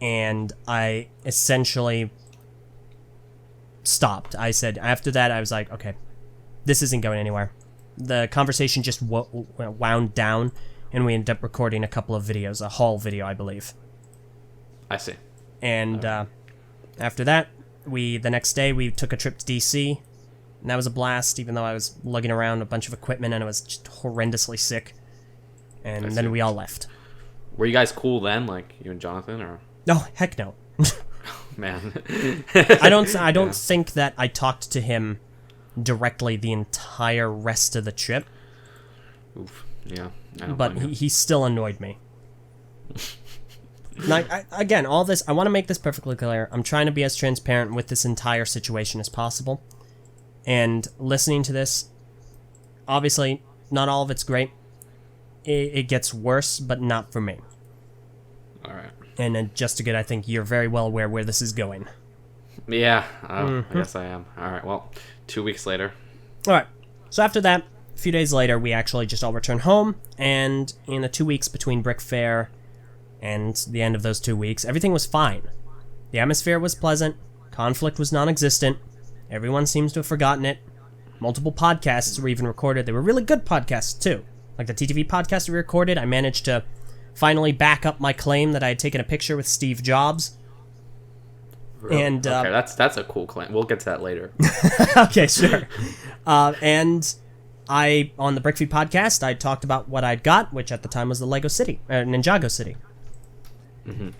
And I essentially stopped. I said, after that, I was like, okay, this isn't going anywhere. The conversation just wound down, and we ended up recording a couple of videos, a haul video, I believe. I see. And after that, the next day, we took a trip to DC, and that was a blast, even though I was lugging around a bunch of equipment, and I was just horrendously sick. And then we all left. Were you guys cool then, like you and Jonathan, or? No, heck no. Man. I don't think that I talked to him directly the entire rest of the trip. Oof. Yeah. But he still annoyed me. Now, again, all this, I want to make this perfectly clear. I'm trying to be as transparent with this entire situation as possible. And listening to this, obviously, not all of it's great. It gets worse, but not for me. All right. And just to get, I think you're very well aware where this is going. Yeah, I guess I am. All right, well, 2 weeks later. All right. So after that, a few days later, we actually just all returned home, and in the 2 weeks between Brick Fair and the end of those 2 weeks, everything was fine. The atmosphere was pleasant, conflict was non-existent, everyone seems to have forgotten it. Multiple podcasts were even recorded. They were really good podcasts, too. Like the TTV podcast we recorded, I managed to finally back up my claim that I had taken a picture with Steve Jobs. Really? And okay, that's a cool claim. We'll get to that later. Okay, sure. And I, on the Brickfeed podcast, I talked about what I'd got, which at the time was the Lego City, Ninjago City. Mm-hmm.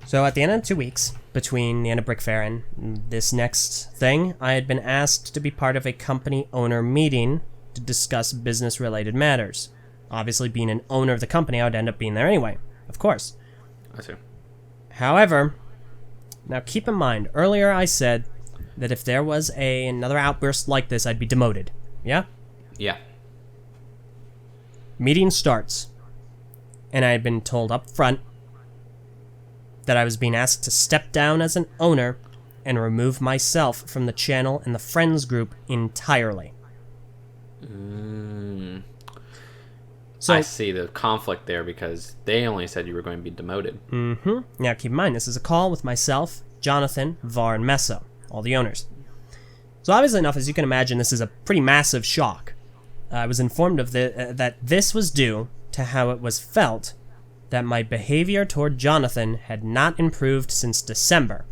So at the end of 2 weeks, between the end of Brick Fair and this next thing, I had been asked to be part of a company owner meeting to discuss business-related matters. Obviously, being an owner of the company, I would end up being there anyway, of course. I see. However, now keep in mind, earlier I said that if there was another outburst like this, I'd be demoted. Yeah? Yeah. Meeting starts, and I had been told up front that I was being asked to step down as an owner and remove myself from the channel and the friends group entirely. So I see the conflict there because they only said you were going to be demoted. Mm-hmm. Now keep in mind, this is a call with myself, Jonathan, Var, and Meso, all the owners. So obviously enough, as you can imagine, this is a pretty massive shock. I was informed of that this was due to how it was felt that my behavior toward Jonathan had not improved since December.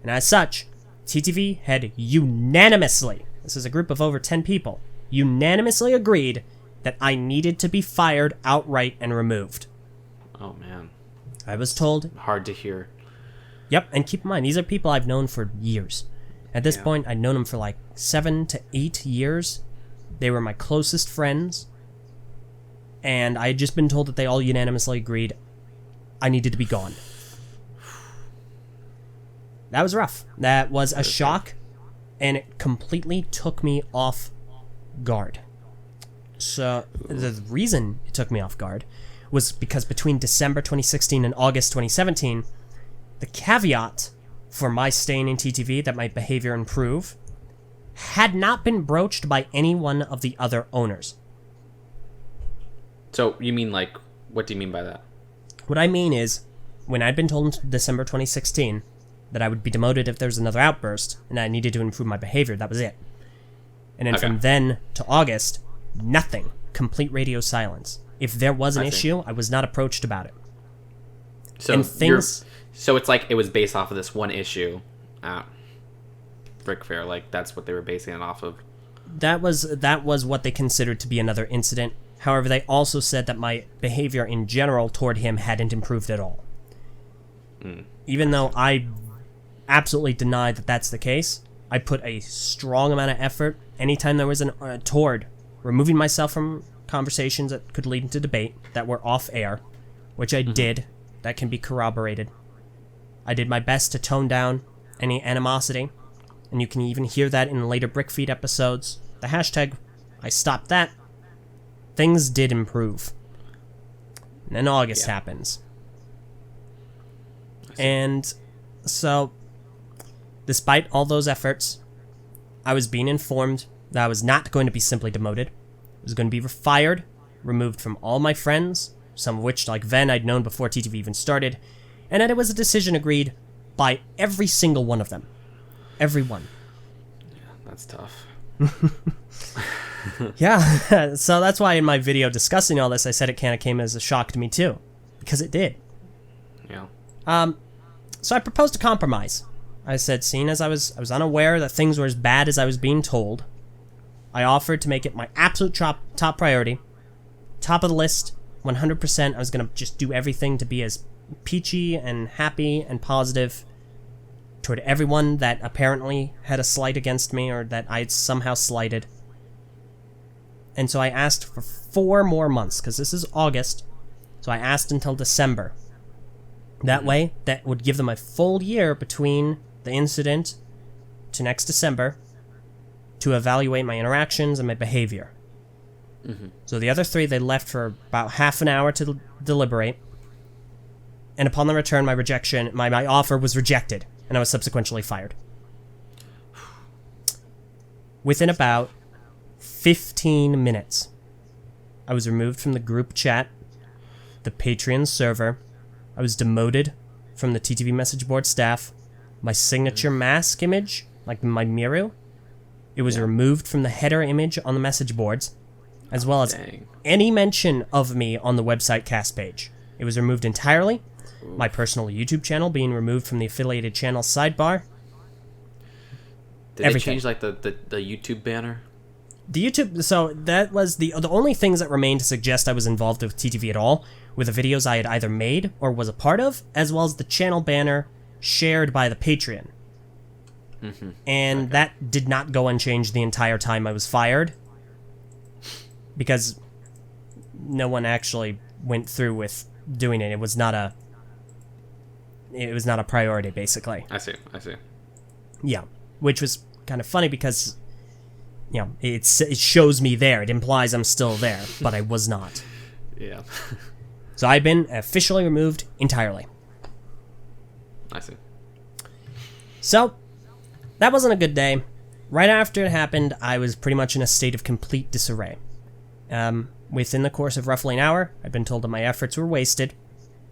And as such, TTV had unanimously, this is a group of over 10 people, unanimously agreed that I needed to be fired outright and removed. Oh, man. I was told... Hard to hear. Yep, and keep in mind, these are people I've known for years. At this point, I'd known them for like 7 to 8 years. They were my closest friends. And I had just been told that they all unanimously agreed I needed to be gone. That was rough. That was a shock, and it completely took me off guard. So the reason it took me off guard was because between December 2016 and August 2017, the caveat for my staying in TTV that my behavior improve had not been broached by any one of the other owners. So you mean like, what do you mean by that? What I mean is, when I'd been told in December 2016 that I would be demoted if there was another outburst and I needed to improve my behavior, that was it. And then from then to August, nothing. Complete radio silence. If there was an issue, I was not approached about it. So so it's like it was based off of this one issue at Brick Fair. Like that's what they were basing it off of. That was what they considered to be another incident. However, they also said that my behavior in general toward him hadn't improved at all. Even though I absolutely denied that that's the case, I put a strong amount of effort anytime there was toward removing myself from conversations that could lead into debate that were off air, which I did. That can be corroborated. I did my best to tone down any animosity, and you can even hear that in later Brickfeed episodes. The hashtag, I stopped that. Things did improve. And then August happens. And so, despite all those efforts, I was being informed that I was not going to be simply demoted. I was going to be fired, removed from all my friends, some of which, like Ven, I'd known before TTV even started, and that it was a decision agreed by every single one of them. Everyone. Yeah, that's tough. Yeah, so that's why in my video discussing all this, I said it kind of came as a shock to me too, because it did. Yeah. So I proposed a compromise. I said, seeing as I was unaware that things were as bad as I was being told, I offered to make it my absolute top priority, top of the list, 100%. I was going to just do everything to be as peachy and happy and positive toward everyone that apparently had a slight against me or that I'd somehow slighted. And so I asked for 4 more months, because this is August, so I asked until December. That way, that would give them a full year between the incident to next December to evaluate my interactions and my behavior. So the other 3, they left for about half an hour to deliberate. And upon the return, my offer was rejected, and I was subsequently fired. Within about 15 minutes, I was removed from the group chat, the Patreon server. I was demoted from the TTV message board staff. My signature mask image, like my Miru, it was removed from the header image on the message boards, as well as any mention of me on the website cast page. It was removed entirely. My personal YouTube channel being removed from the affiliated channel sidebar. Did they change like the YouTube banner? The YouTube, so that was the only things that remained to suggest I was involved with TTV at all were the videos I had either made or was a part of, as well as the channel banner shared by the Patreon. Mm-hmm. And that did not go unchanged the entire time I was fired, because no one actually went through with doing it. It was not a priority, basically. I see. Yeah, which was kind of funny because, you know, it shows me there. It implies I'm still there, but I was not. Yeah. So I've been officially removed entirely. I see. So, that wasn't a good day. Right after it happened, I was pretty much in a state of complete disarray. Within the course of roughly an hour, I'd been told that my efforts were wasted,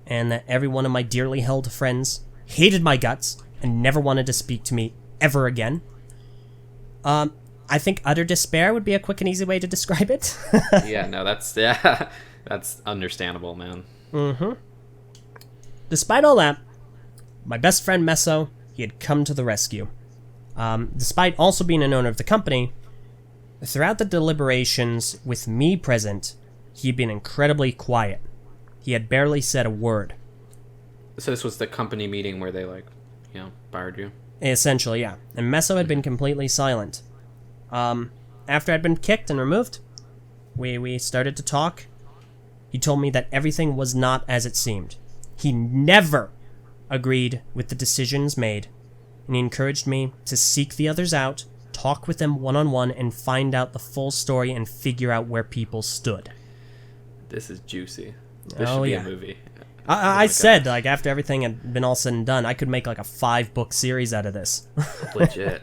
and that every one of my dearly held friends hated my guts and never wanted to speak to me ever again. I think utter despair would be a quick and easy way to describe it. Yeah, no, that's understandable, man. Mm-hmm. Despite all that, my best friend Meso, he had come to the rescue. Despite also being an owner of the company, throughout the deliberations with me present, he'd been incredibly quiet. He had barely said a word. So this was the company meeting where they, fired you? Essentially, yeah. And Meso had been completely silent. After I'd been kicked and removed, we started to talk. He told me that everything was not as it seemed. He never agreed with the decisions made, and he encouraged me to seek the others out, talk with them one-on-one, and find out the full story and figure out where people stood. This is juicy. This should be a movie. I said, after everything had been all said and done, I could make a 5-book series out of this. Legit.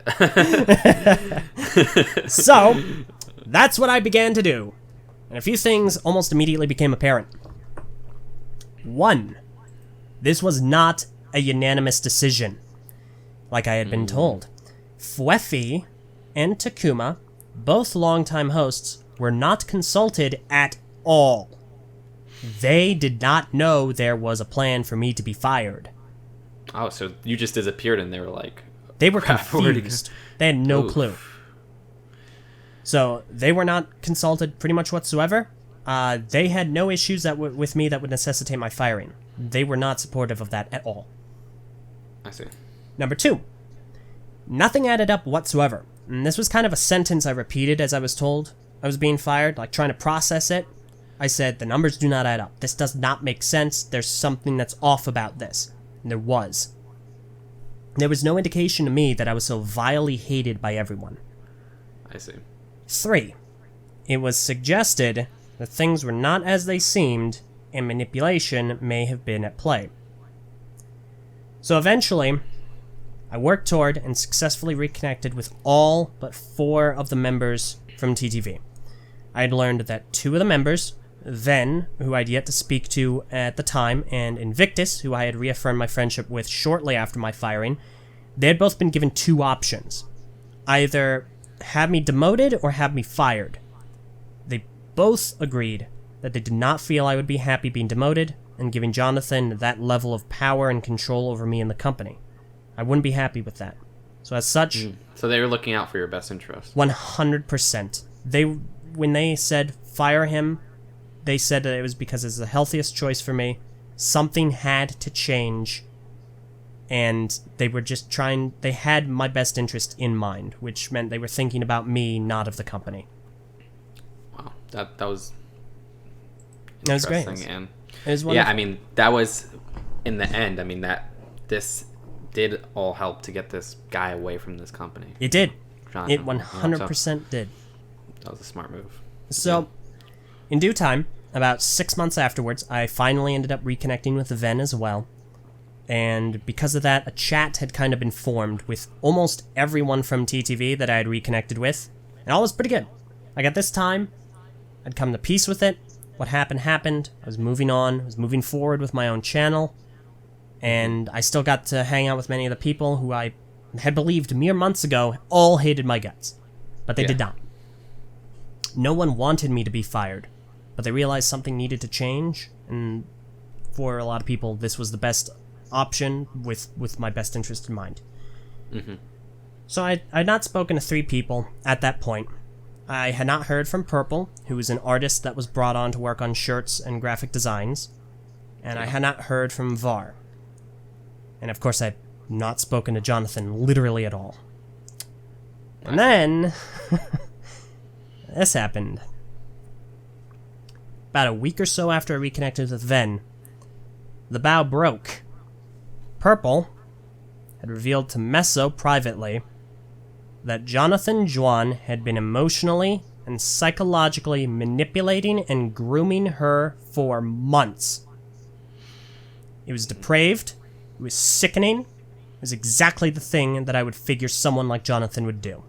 So, that's what I began to do. And a few things almost immediately became apparent. 1. This was not a unanimous decision, like I had been told. Fuefi and Takuma, both longtime hosts, were not consulted at all. They did not know there was a plan for me to be fired. Oh, so you just disappeared and they were like... They were confused. They had no clue. So, they were not consulted pretty much whatsoever. They had no issues with me that would necessitate my firing. They were not supportive of that at all. I see. Number 2. Nothing added up whatsoever. And this was kind of a sentence I repeated as I was told I was being fired, trying to process it. I said, the numbers do not add up. This does not make sense. There's something that's off about this. And there was. There was no indication to me that I was so vilely hated by everyone. I see. 3. It was suggested that things were not as they seemed, and manipulation may have been at play. So eventually, I worked toward and successfully reconnected with all but 4 of the members from TTV. I had learned that 2 of the members, Ven, who I'd yet to speak to at the time, and Invictus, who I had reaffirmed my friendship with shortly after my firing, they had both been given 2 options. Either have me demoted or have me fired. They both agreed that they did not feel I would be happy being demoted and giving Jonathan that level of power and control over me in the company. I wouldn't be happy with that. So as such... So they were looking out for your best interest. 100%. When they said fire him, they said that it was because it's the healthiest choice for me. Something had to change. And they were just they had my best interest in mind, which meant they were thinking about me, not of the company. Wow, that was That was great. And it was wonderful. yeah, I mean, that was in the end. I mean, this did all help to get this guy away from this company. It did. Jonathan, it 100% did. That was a smart move. So, in due time, about 6 months afterwards, I finally ended up reconnecting with Ven as well. And because of that, a chat had kind of been formed with almost everyone from TTV that I had reconnected with, And all was pretty good. Like, at this time, I'd come to peace with it. What happened happened. I was moving on. I was moving forward with my own channel. And I still got to hang out with many of the people who I had believed mere months ago all hated my guts. But they did not. No one wanted me to be fired. But they realized something needed to change. And for a lot of people, this was the best option with my best interest in mind. Mm-hmm. So I'd not spoken to 3 people at that point. I had not heard from Purple, who was an artist that was brought on to work on shirts and graphic designs. And I had not heard from Var. And of course, I'd not spoken to Jonathan literally at all. And then, this happened. About a week or so after I reconnected with Ven, the bow broke. Purple had revealed to Meso privately that Jonathan Juan had been emotionally and psychologically manipulating and grooming her for months. It was depraved. It was sickening. It was exactly the thing that I would figure someone like Jonathan would do.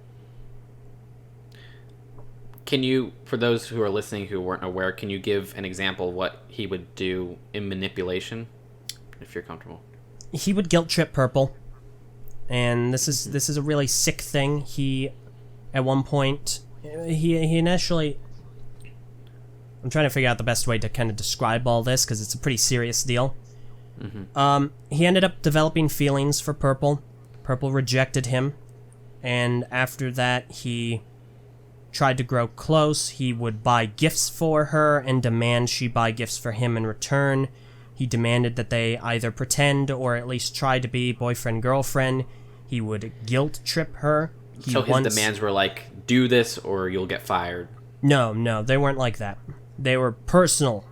Can you, for those who are listening who weren't aware, can you give an example of what he would do in manipulation, if you're comfortable? He would guilt trip Purple, and this is a really sick thing. He, at one point, he initially... I'm trying to figure out the best way to kind of describe all this, because it's a pretty serious deal. Mm-hmm. He ended up developing feelings for Purple. Purple rejected him, and after that, he tried to grow close. He would buy gifts for her and demand she buy gifts for him in return. He demanded that they either pretend or at least try to be boyfriend-girlfriend. He would guilt trip her. So his demands were like, do this or you'll get fired. No, they weren't like that. They were personal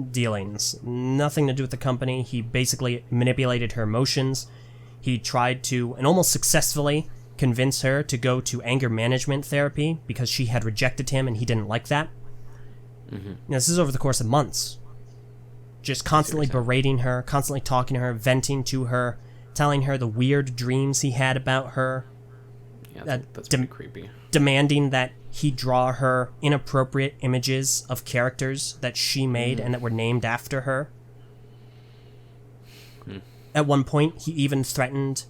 dealings. Nothing to do with the company. He basically manipulated her emotions. He tried to, and almost successfully, convince her to go to anger management therapy because she had rejected him and he didn't like that. Mm-hmm. This is over the course of months. Just constantly berating her, constantly talking to her, venting to her, telling her the weird dreams he had about her. Yeah, that's pretty creepy. Demanding that he draw her inappropriate images of characters that she made and that were named after her. At one point, he even threatened...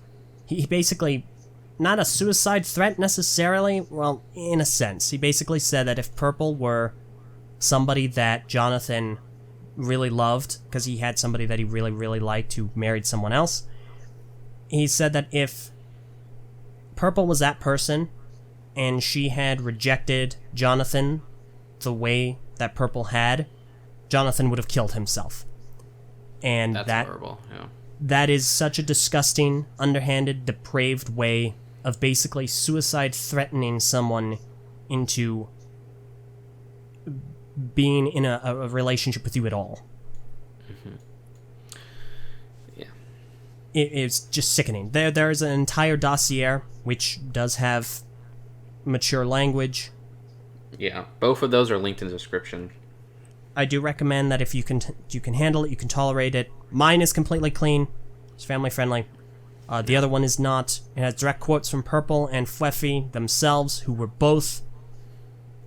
He basically... Not a suicide threat necessarily, well, in a sense. He basically said that if Purple were somebody that Jonathan really loved, because he had somebody that he really, really liked who married someone else, he said that if Purple was that person, and she had rejected Jonathan the way that Purple had, Jonathan would have killed himself. And that's horrible, yeah. That is such a disgusting, underhanded, depraved way of basically suicide threatening someone into being in a relationship with you at all. Mm-hmm. Yeah. It's just sickening. There's an entire dossier which does have mature language. Yeah, both of those are linked in the description. I do recommend that if you can handle it, you can tolerate it. Mine is completely clean. It's family friendly. The other one is not. It has direct quotes from Purple and Fluffy themselves, who were both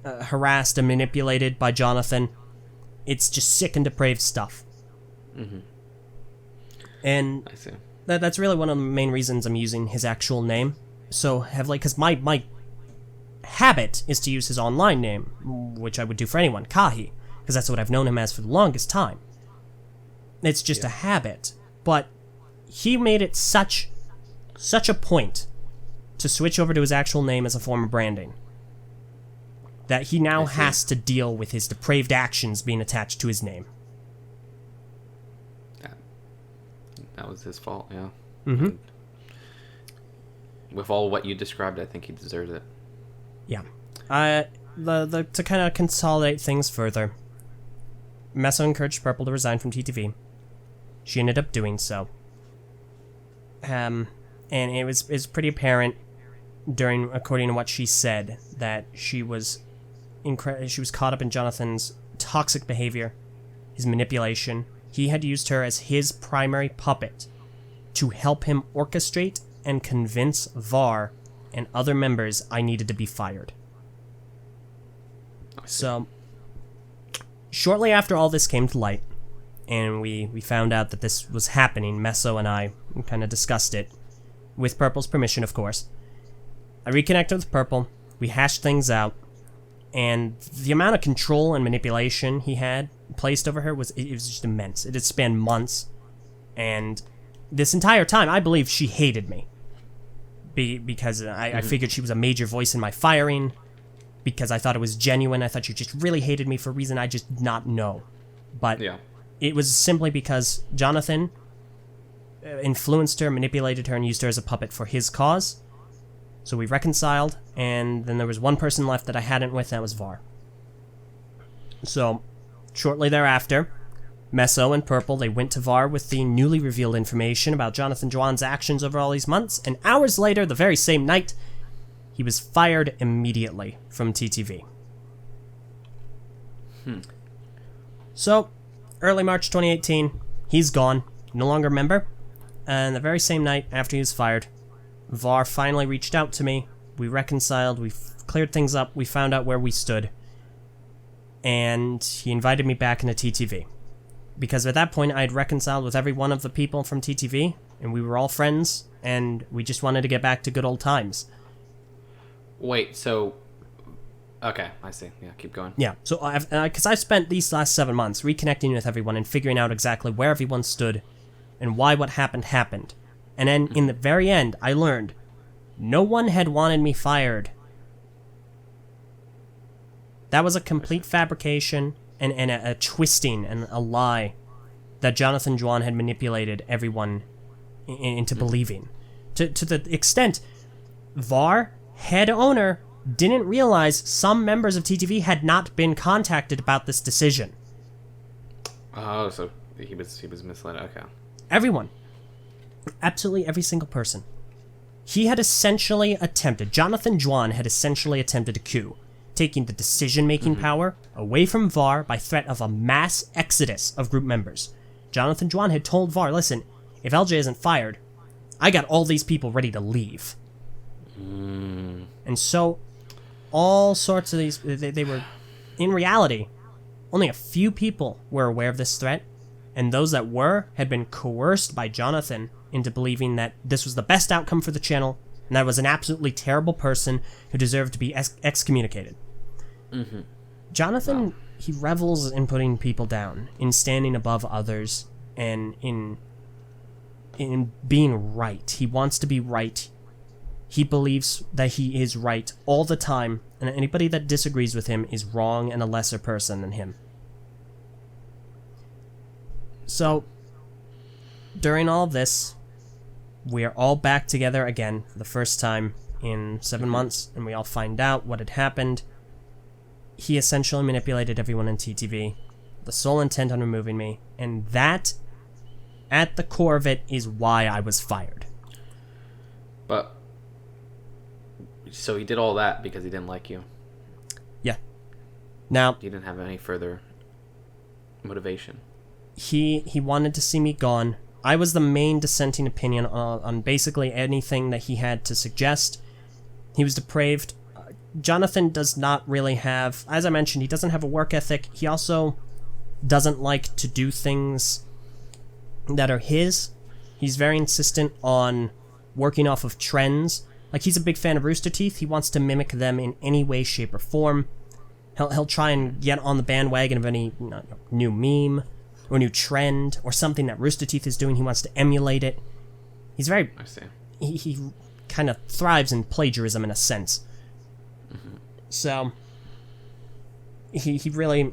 harassed and manipulated by Jonathan. It's just sick and depraved stuff. Mm-hmm. And I see. That's really one of the main reasons I'm using his actual name so heavily, because my habit is to use his online name, which I would do for anyone, Kahi, because that's what I've known him as for the longest time. It's just a habit, but he made it such a point to switch over to his actual name as a form of branding that he now has to deal with his depraved actions being attached to his name. That was his fault, yeah. Mm-hmm. With all what you described, I think he deserves it. Yeah. To kind of consolidate things further, Meso encouraged Purple to resign from TTV. She ended up doing so. And it was pretty apparent according to what she said, that she was caught up in Jonathan's toxic behavior, his manipulation. He had used her as his primary puppet to help him orchestrate and convince Var and other members I needed to be fired. So, shortly after all this came to light, and we found out that this was happening, Meso and I kind of discussed it, with Purple's permission, of course. I reconnected with Purple, we hashed things out, and the amount of control and manipulation he had placed over her was just immense. It had spanned months, and this entire time, I believe she hated me. Because I figured she was a major voice in my firing, because I thought it was genuine. I thought she just really hated me for a reason I just did not know. But it was simply because Jonathan influenced her, manipulated her, and used her as a puppet for his cause. So we reconciled, and then there was one person left that I hadn't with, that was Var. So, shortly thereafter, Meso and Purple, they went to Var with the newly revealed information about Jonathan Juan's actions over all these months, and hours later, the very same night, he was fired immediately from TTV. So, early March 2018, he's gone, no longer a member, and the very same night after he was fired, Var finally reached out to me, we reconciled, we cleared things up, we found out where we stood, and he invited me back into TTV. Because at that point, I had reconciled with every one of the people from TTV, and we were all friends, and we just wanted to get back to good old times. Wait, so... Okay, I see. Yeah, keep going. Yeah, so because I've spent these last 7 months reconnecting with everyone and figuring out exactly where everyone stood and why what happened. And then, in the very end, I learned no one had wanted me fired. That was a complete fabrication and a twisting and a lie that Jonathan Juan had manipulated everyone into believing. To the extent Var, head owner, didn't realize some members of TTV had not been contacted about this decision. Oh, so he was misled. Okay. Everyone. Absolutely every single person. He had essentially attempted, Jonathan Juan had essentially attempted a coup, taking the decision-making power away from Var by threat of a mass exodus of group members. Jonathan Juan had told Var, listen, if Eljay isn't fired, I got all these people ready to leave. And so, all sorts of these, they were, in reality, only a few people were aware of this threat, and those that were had been coerced by Jonathan into believing that this was the best outcome for the channel, and that was an absolutely terrible person who deserved to be excommunicated. Jonathan, he revels in putting people down, in standing above others, and in being right. He wants to be right. He believes that he is right all the time, and anybody that disagrees with him is wrong and a lesser person than him. So, during all this, we are all back together again for the first time in 7 months, and we all find out what had happened. He essentially manipulated everyone in TTV, the sole intent on removing me, and that, at the core of it, is why I was fired. But, so he did all that because he didn't like you? Yeah. Now, he didn't have any further motivation? He wanted to see me gone. I was the main dissenting opinion on basically anything that he had to suggest. He was depraved. Jonathan does not really have, as I mentioned, he doesn't have a work ethic. He also doesn't like to do things that are his. He's very insistent on working off of trends. Like, he's a big fan of Rooster Teeth. He wants to mimic them in any way, shape, or form. He'll try and get on the bandwagon of any new meme or new trend or something that Rooster Teeth is doing. He wants to emulate it. He's very... I see. He kind of thrives in plagiarism in a sense. So, he really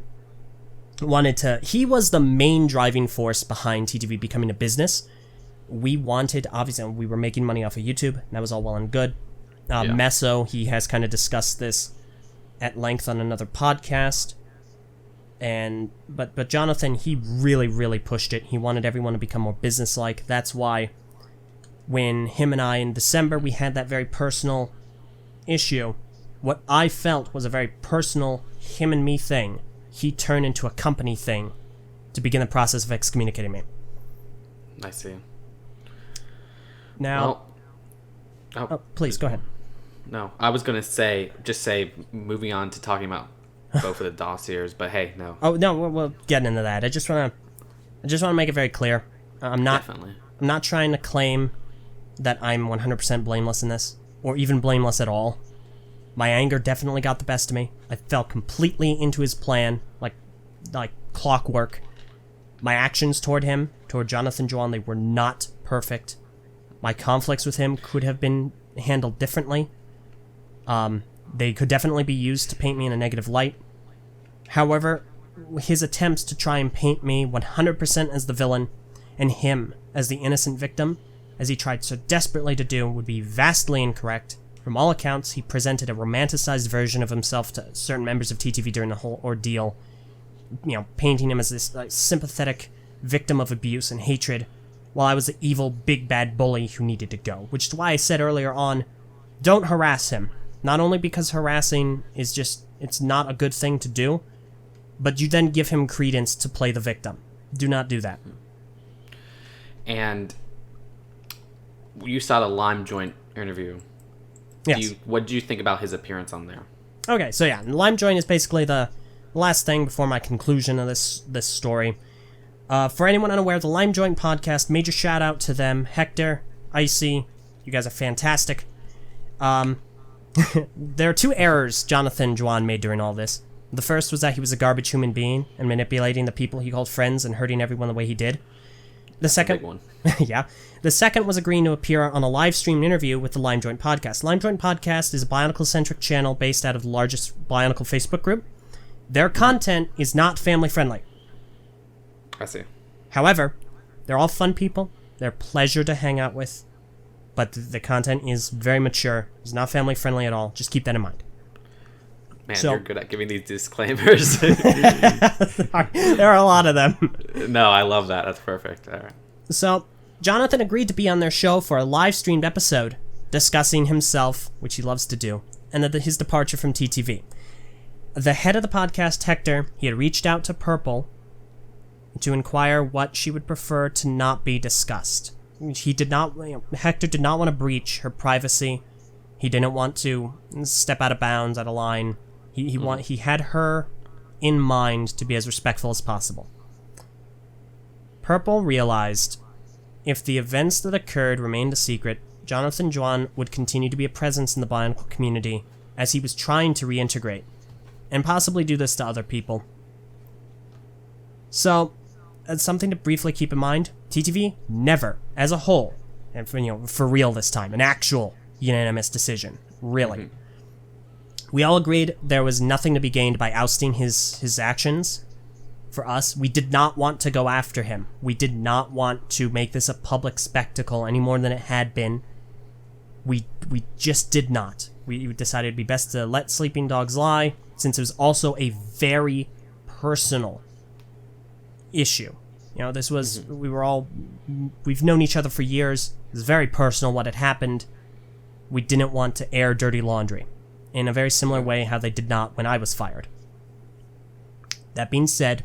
wanted to... He was the main driving force behind TTV becoming a business. We wanted... Obviously, we were making money off of YouTube. That was all well and good. Meso, he has kind of discussed this at length on another podcast. But Jonathan, he really pushed it. He wanted everyone to become more businesslike. That's why when him and I in December, we had that very personal issue, what I felt was a very personal him and me thing, he turned into a company thing to begin the process of excommunicating me. I see. Now... Please, go ahead. No, I was going to say, moving on to talking about go for the dossiers, but hey, no. Oh no, we'll get into that. I just want to make it very clear. I'm not trying to claim that I'm 100% blameless in this, or even blameless at all. My anger definitely got the best of me. I fell completely into his plan, like clockwork. My actions toward Jonathan Juan, they were not perfect. My conflicts with him could have been handled differently. They could definitely be used to paint me in a negative light. However, his attempts to try and paint me 100% as the villain and him as the innocent victim, as he tried so desperately to do, would be vastly incorrect. From all accounts, he presented a romanticized version of himself to certain members of TTV during the whole ordeal, painting him as this sympathetic victim of abuse and hatred, while I was the evil, big bad bully who needed to go. Which is why I said earlier on, don't harass him. Not only because harassing is it's not a good thing to do, but you then give him credence to play the victim. Do not do that. And you saw the Lime Joint interview. Yes. What did you think about his appearance on there? Okay, so yeah, Lime Joint is basically the last thing before my conclusion of this story. For anyone unaware, the Lime Joint podcast, major shout out to them. Hector, Icy, you guys are fantastic. There are two errors Jonathan Juan made during all this. The first was that he was a garbage human being and manipulating the people he called friends and hurting everyone the way he did. The second, big one. Yeah. The second was agreeing to appear on a live streamed interview with the Lime Joint podcast. Lime Joint podcast is a Bionicle-centric channel based out of the largest Bionicle Facebook group. Their content is not family friendly. I see. However, they're all fun people. They're a pleasure to hang out with. But the content is very mature. It's not family friendly at all. Just keep that in mind. Man, you're good at giving these disclaimers. There are a lot of them. No, I love that. That's perfect. All right. So, Jonathan agreed to be on their show for a live-streamed episode discussing himself, which he loves to do, and his departure from TTV. The head of the podcast, Hector, he had reached out to Purple to inquire what she would prefer to not be discussed. Hector did not want to breach her privacy. He didn't want to step out of bounds, out of line. He had her in mind to be as respectful as possible. Purple realized if the events that occurred remained a secret, Jonathan Juan would continue to be a presence in the Bionicle community as he was trying to reintegrate, and possibly do this to other people. So, that's something to briefly keep in mind. TTV never, as a whole, and for real this time, an actual unanimous decision, really. Mm-hmm. We all agreed there was nothing to be gained by ousting his actions. For us, we did not want to go after him. We did not want to make this a public spectacle any more than it had been. We just did not. We decided it'd be best to let sleeping dogs lie, since it was also a very personal issue. This was, we've known each other for years. It was very personal what had happened. We didn't want to air dirty laundry, in a very similar way how they did not when I was fired. That being said,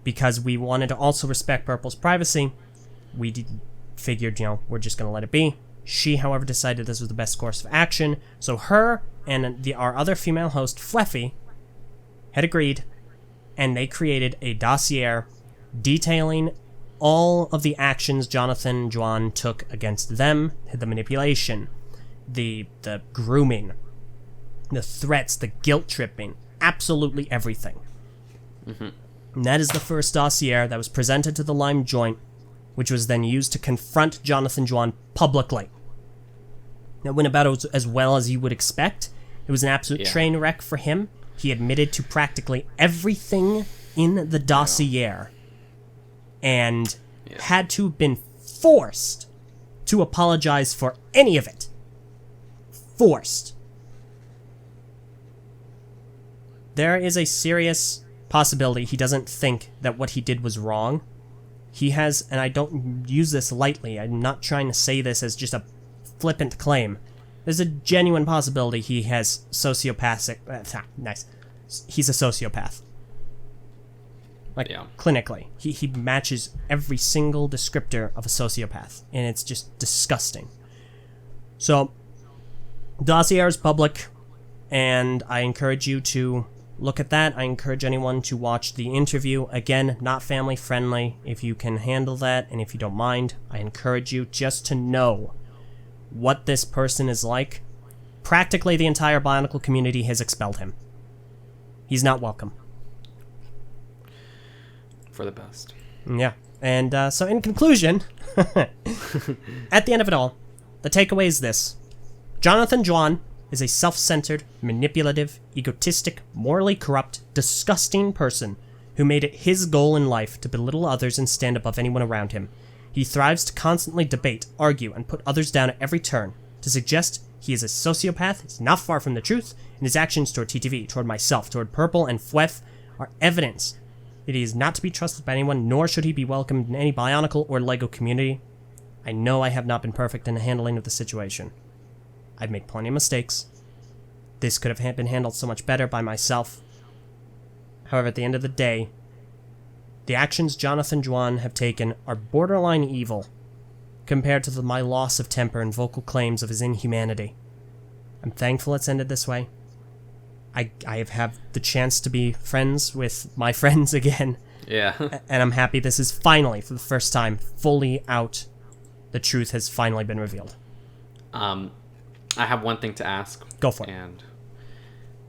because we wanted to also respect Purple's privacy, we figured, we're just going to let it be. She, however, decided this was the best course of action, so her and our other female host, Fleffy, had agreed, and they created a dossier detailing all of the actions Jonathan Juan took against them, the manipulation, the grooming, the threats, the guilt-tripping, absolutely everything. Mm-hmm. And that is the first dossier that was presented to the Lime Joint, which was then used to confront Jonathan Juan publicly. It went about as well as you would expect. It was an absolute train wreck for him. He admitted to practically everything in the dossier, and had to have been forced to apologize for any of it. Forced. There is a serious possibility he doesn't think that what he did was wrong. He has, and I don't use this lightly, I'm not trying to say this as just a flippant claim. There's a genuine possibility he has sociopathic... nice. He's a sociopath. Clinically. He matches every single descriptor of a sociopath, and it's just disgusting. So, dossier is public, and I encourage you to look at that. I encourage anyone to watch the interview. Again, not family friendly. If you can handle that, and if you don't mind, I encourage you just to know what this person is like. Practically the entire Bionicle community has expelled him. He's not welcome. For the best. Yeah. And so in conclusion, at the end of it all, the takeaway is this. Jonathan Juan is a self-centered, manipulative, egotistic, morally corrupt, disgusting person who made it his goal in life to belittle others and stand above anyone around him. He thrives to constantly debate, argue, and put others down at every turn. To suggest he is a sociopath is not far from the truth, and his actions toward TTV, toward myself, toward Purple and Fwef are evidence that he is not to be trusted by anyone, nor should he be welcomed in any Bionicle or LEGO community. I know I have not been perfect in the handling of the situation. I've made plenty of mistakes. This could have been handled so much better by myself. However, at the end of the day, the actions Jonathan Juan have taken are borderline evil compared to my loss of temper and vocal claims of his inhumanity. I'm thankful it's ended this way. I have had the chance to be friends with my friends again. Yeah. And I'm happy this is finally, for the first time, fully out. The truth has finally been revealed. I have one thing to ask. Go for it. And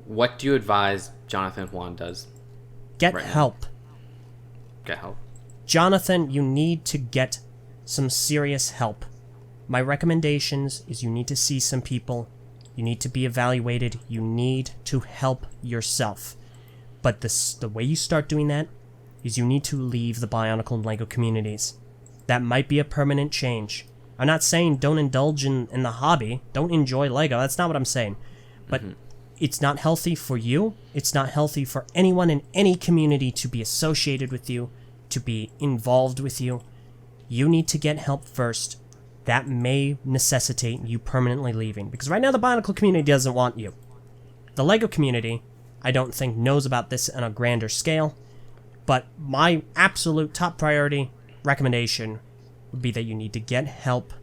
what do you advise Jonathan Juan does? Get help. Get help. Jonathan, you need to get some serious help. My recommendations is you need to see some people. You need to be evaluated. You need to help yourself. But the way you start doing that is you need to leave the Bionicle and LEGO communities. That might be a permanent change. I'm not saying don't indulge in the hobby. Don't enjoy LEGO. That's not what I'm saying. But it's not healthy for you. It's not healthy for anyone in any community to be associated with you, to be involved with you. You need to get help first. That may necessitate you permanently leaving. Because right now the Bionicle community doesn't want you. The LEGO community, I don't think, knows about this on a grander scale. But my absolute top priority recommendation would be that you need to get help,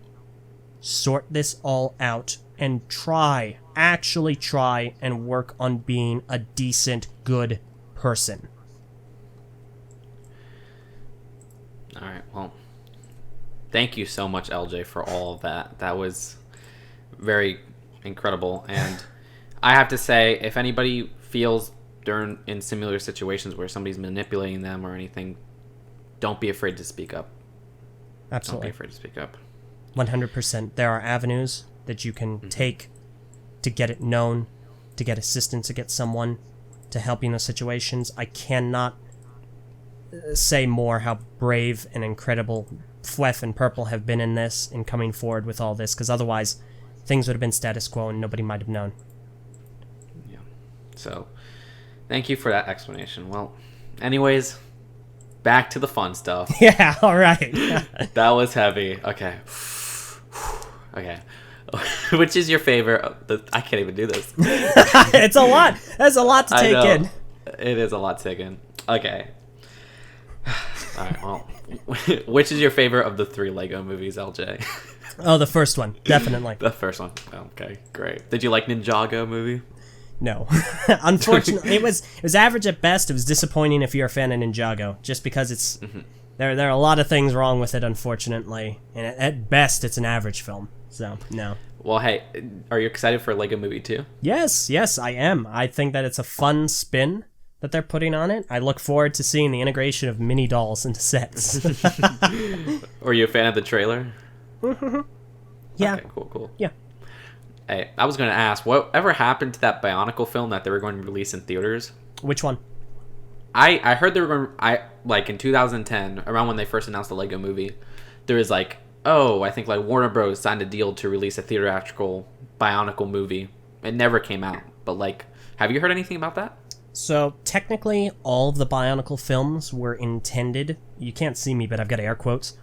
sort this all out, and actually try and work on being a decent, good person. Alright, well, thank you so much, LJ, for all of that. That was very incredible. And I have to say, if anybody feels they're in similar situations where somebody's manipulating them or anything, don't be afraid to speak up. Absolutely. Don't be afraid to speak up. 100%. There are avenues that you can take to get it known, to get assistance, to get someone to help you in those situations. I cannot say more how brave and incredible Fwef and Purple have been in this, in coming forward with all this, because otherwise things would have been status quo and nobody might have known. Yeah. So, thank you for that explanation. Well, anyways, back to the fun stuff. Yeah, all right. That was heavy. Okay. Okay. Which is your favorite? I can't even do this. It's a lot. That's a lot to take in. It is a lot to take in. Okay. All right. Well, which is your favorite of the 3 Lego movies, LJ? Oh, the first one, definitely. The first one. Okay, great. Did you like Ninjago movie? No. Unfortunately, it was average at best. It was disappointing if you're a fan of Ninjago, just because it's there are a lot of things wrong with it, unfortunately, and at best it's an average film. So, no. Well, hey, are you excited for Lego Movie 2? Yes, I am. I think that it's a fun spin that they're putting on it. I look forward to seeing the integration of mini dolls into sets. Were you a fan of the trailer? Yeah. Okay, cool. Yeah. Hey, I was going to ask, whatever happened to that Bionicle film that they were going to release in theaters? Which one? I heard they were going like in 2010, around when they first announced the Lego Movie, there was like, I think like Warner Bros. Signed a deal to release a theatrical Bionicle movie. It never came out, but like, have you heard anything about that? So, technically, all of the Bionicle films were intended, you can't see me, but I've got air quotes,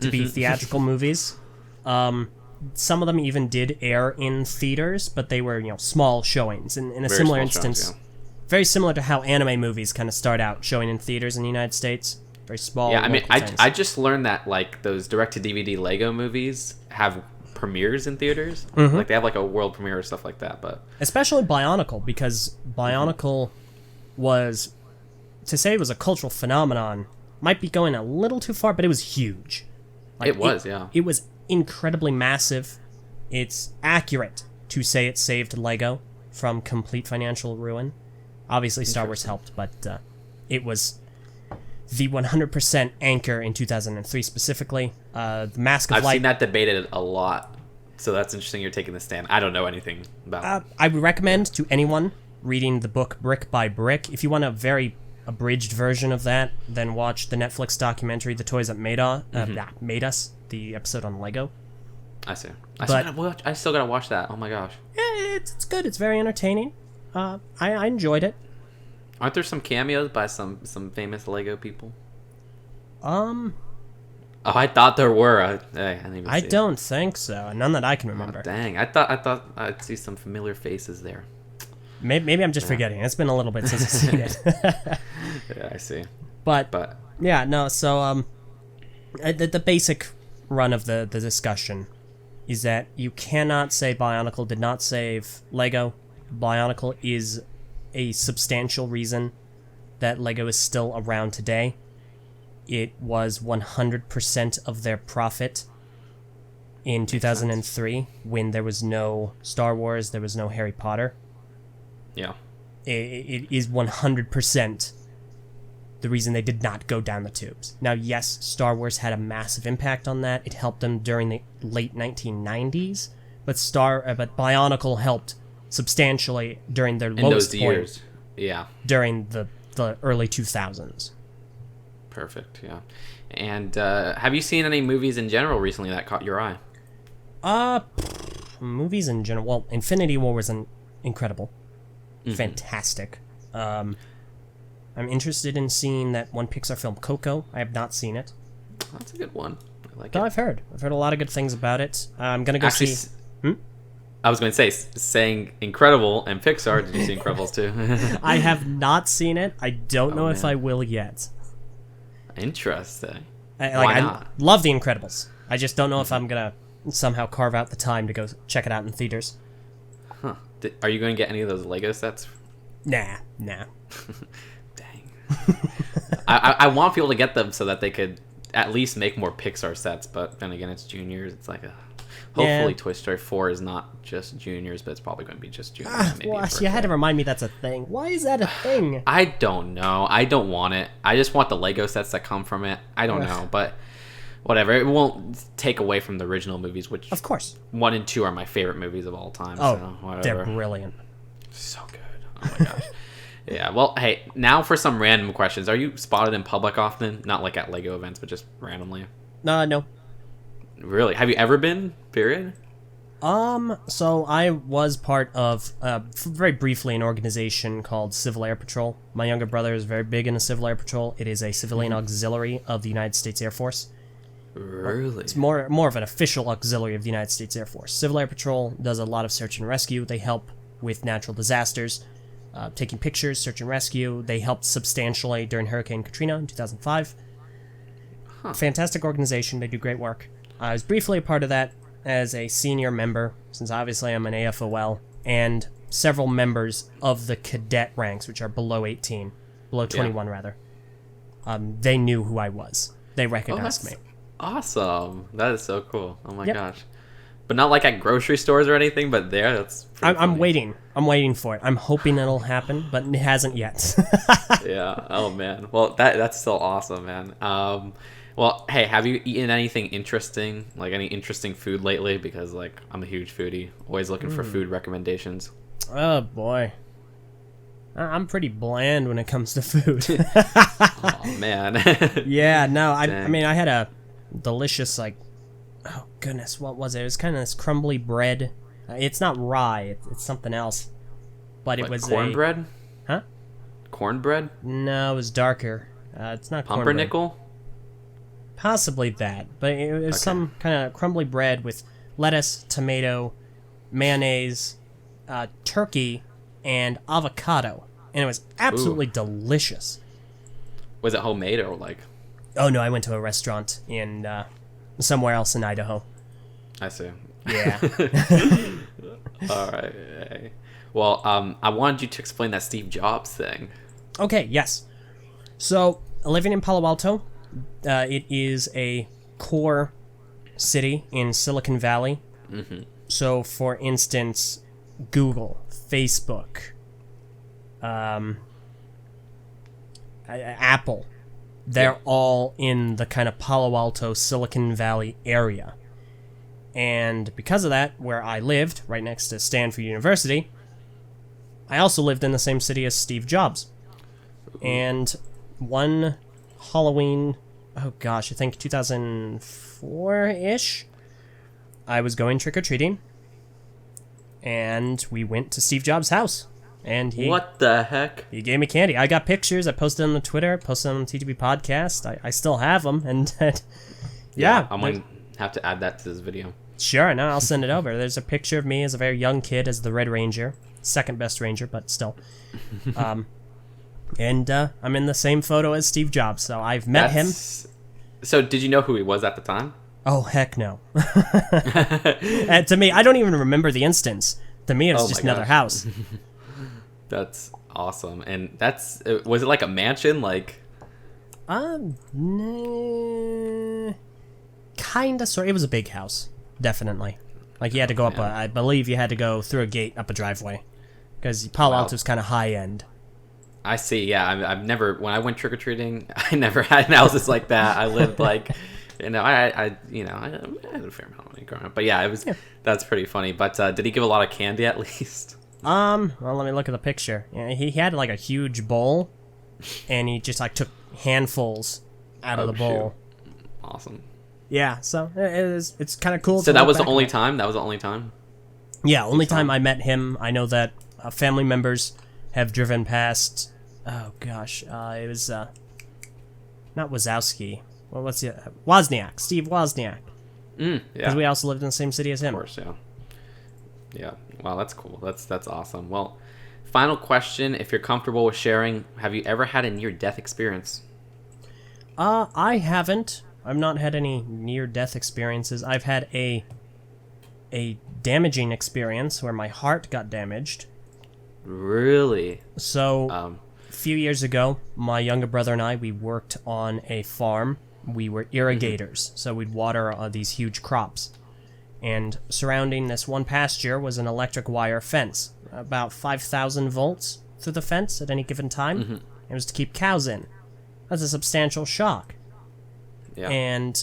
to be theatrical movies. Some of them even did air in theaters, but they were, small showings. In a similar instance, very similar to how anime movies kind of start out showing in theaters in the United States. Very small. Yeah, I mean, I just learned that, like, those direct-to-DVD Lego movies have premieres in theaters. Like, they have, like, a world premiere or stuff like that, but... Especially Bionicle, because Bionicle was, to say it was a cultural phenomenon might be going a little too far, but it was huge. It was incredibly massive. It's accurate to say it saved Lego from complete financial ruin. Obviously, Star Wars helped, but it was the 100% anchor in 2003 specifically. The Mask of Light... I've seen that debated a lot, so that's interesting you're taking the stand. I don't know anything about it. I would recommend to anyone reading the book Brick by Brick. If you want a very abridged version of that, then watch the Netflix documentary The Toys That Made Us, the episode on Lego. I see. I still gotta watch that. Oh my gosh. Yeah, it's good. It's very entertaining. I enjoyed it. Aren't there some cameos by some famous Lego people? Oh, I thought there were. I don't think so. None that I can remember. Oh, dang, I thought I'd see some familiar faces there. Maybe I'm just forgetting. It's been a little bit since I've seen it. Yeah, I see. But yeah, no. So the basic run of the discussion is that you cannot say Bionicle did not save Lego. Bionicle is a substantial reason that Lego is still around today. It was 100% of their profit in 2003 when there was no Star Wars, there was no Harry Potter. Yeah. It is 100% the reason they did not go down the tubes. Now, yes, Star Wars had a massive impact on that. It helped them during the late 1990s, but Bionicle helped substantially during their lowest point. Years. Yeah. During the early 2000s. Perfect, yeah. And have you seen any movies in general recently that caught your eye? Movies in general. Well, Infinity War was incredible. Mm-hmm. Fantastic. I'm interested in seeing that one Pixar film, Coco. I have not seen it. That's a good one. I like it. I've heard a lot of good things about it. I'm gonna go see. I was going to say, saying Incredible and Pixar. Did you see Incredibles too? I have not seen it. I don't know if I will yet. Interesting. Why not? I love The Incredibles. I just don't know if I'm gonna somehow carve out the time to go check it out in theaters. Huh. Are you going to get any of those Lego sets? Nah. Dang. I want people to get them so that they could at least make more Pixar sets, but then again, it's juniors. It's like hopefully Toy Story 4 is not just juniors, but it's probably going to be just juniors. You had to remind me that's a thing. Why is that a thing? I don't know. I don't want it. I just want the Lego sets that come from it. I don't know, but whatever. It won't take away from the original movies, which, of course, 1 and 2 are my favorite movies of all time. Oh, so whatever. They're brilliant. So good. Oh my gosh. Yeah, well, hey, now for some random questions. Are you spotted in public often? Not like at Lego events, but just randomly? No. Really? Have you ever been, period? So I was part of, very briefly, an organization called Civil Air Patrol. My younger brother is very big into Civil Air Patrol. It is a civilian auxiliary of the United States Air Force. Really? It's more of an official auxiliary of the United States Air Force. Civil Air Patrol does a lot of search and rescue. They help with natural disasters, taking pictures, search and rescue. They helped substantially during Hurricane Katrina in 2005. Fantastic organization. They do great work. I was briefly a part of that as a senior member, since obviously I'm an AFOL, and several members of the cadet ranks, which are below 18, below 21 rather. They knew who I was. They recognized me. Awesome. That is so cool. Oh my gosh. But not like at grocery stores or anything, but there, that's I'm waiting. I'm waiting for it. I'm hoping it'll happen, but it hasn't yet. Yeah. Oh, man. Well, that's still awesome, man. Well, hey, have you eaten anything interesting, like any interesting food lately? Because, like, I'm a huge foodie. Always looking for food recommendations. Oh, boy. I'm pretty bland when it comes to food. Oh, man. Yeah, no, I mean, I had a delicious, like, oh, goodness, what was it? It was kind of this crumbly bread. It's not rye. It's something else. But it was cornbread? Huh? Cornbread? No, it was darker. It's not cornbread. Pumpernickel? Possibly that, but it was some kind of crumbly bread with lettuce, tomato, mayonnaise, turkey, and avocado, and it was absolutely delicious. Was it homemade or like? Oh no, I went to a restaurant in somewhere else in Idaho. I see. Yeah. All right. Well, I wanted you to explain that Steve Jobs thing. Okay, yes. So, living in Palo Alto, it is a core city in Silicon Valley. Mm-hmm. So, for instance, Google, Facebook, Apple, they're all in the kind of Palo Alto, Silicon Valley area. And because of that, where I lived, right next to Stanford University, I also lived in the same city as Steve Jobs. And one Halloween, I think 2004-ish, I was going trick-or-treating, and we went to Steve Jobs' house. And what the heck? He gave me candy. I got pictures. I posted them on Twitter, posted them on the TTV podcast. I still have them. And yeah. I'm going to have to add that to this video. Sure, no, I'll send it over. There's a picture of me as a very young kid as the Red Ranger. Second best Ranger, but still. And I'm in the same photo as Steve Jobs, so I've met him. So did you know who he was at the time? Oh, heck no. And to me, I don't even remember the instance. To me, it was just another house. That's awesome. And was it like a mansion? Like, kinda, sort. It was a big house, definitely. Like, you had to go up, I believe you had to go through a gate up a driveway. Because Palo Alto's kind of high end. I see, yeah. I've never, when I went trick-or-treating, I never had houses like that. I lived like, I had a fair amount of money growing up. But yeah, that's pretty funny. But did he give a lot of candy at least? Well, let me look at the picture. Yeah, he had like a huge bowl, and he just like took handfuls out of the bowl. Shoot. Awesome. Yeah, so it's kind of cool. So that was the only time? That was the only time? Yeah, only time I met him. I know that family members have driven past. Oh gosh, it was not Wazowski. Well, what's the Wozniak? Steve Wozniak. Yeah. Because we also lived in the same city as him. Of course, yeah. Yeah. Wow, that's cool. That's awesome. Well, final question: if you're comfortable with sharing, have you ever had a near-death experience? I haven't. I've not had any near-death experiences. I've had a damaging experience where my heart got damaged. Really? So, a few years ago, my younger brother and I, we worked on a farm. We were irrigators, so we'd water these huge crops. And surrounding this one pasture was an electric wire fence, about 5,000 volts through the fence at any given time. Mm-hmm. It was to keep cows in. That's a substantial shock. Yeah. And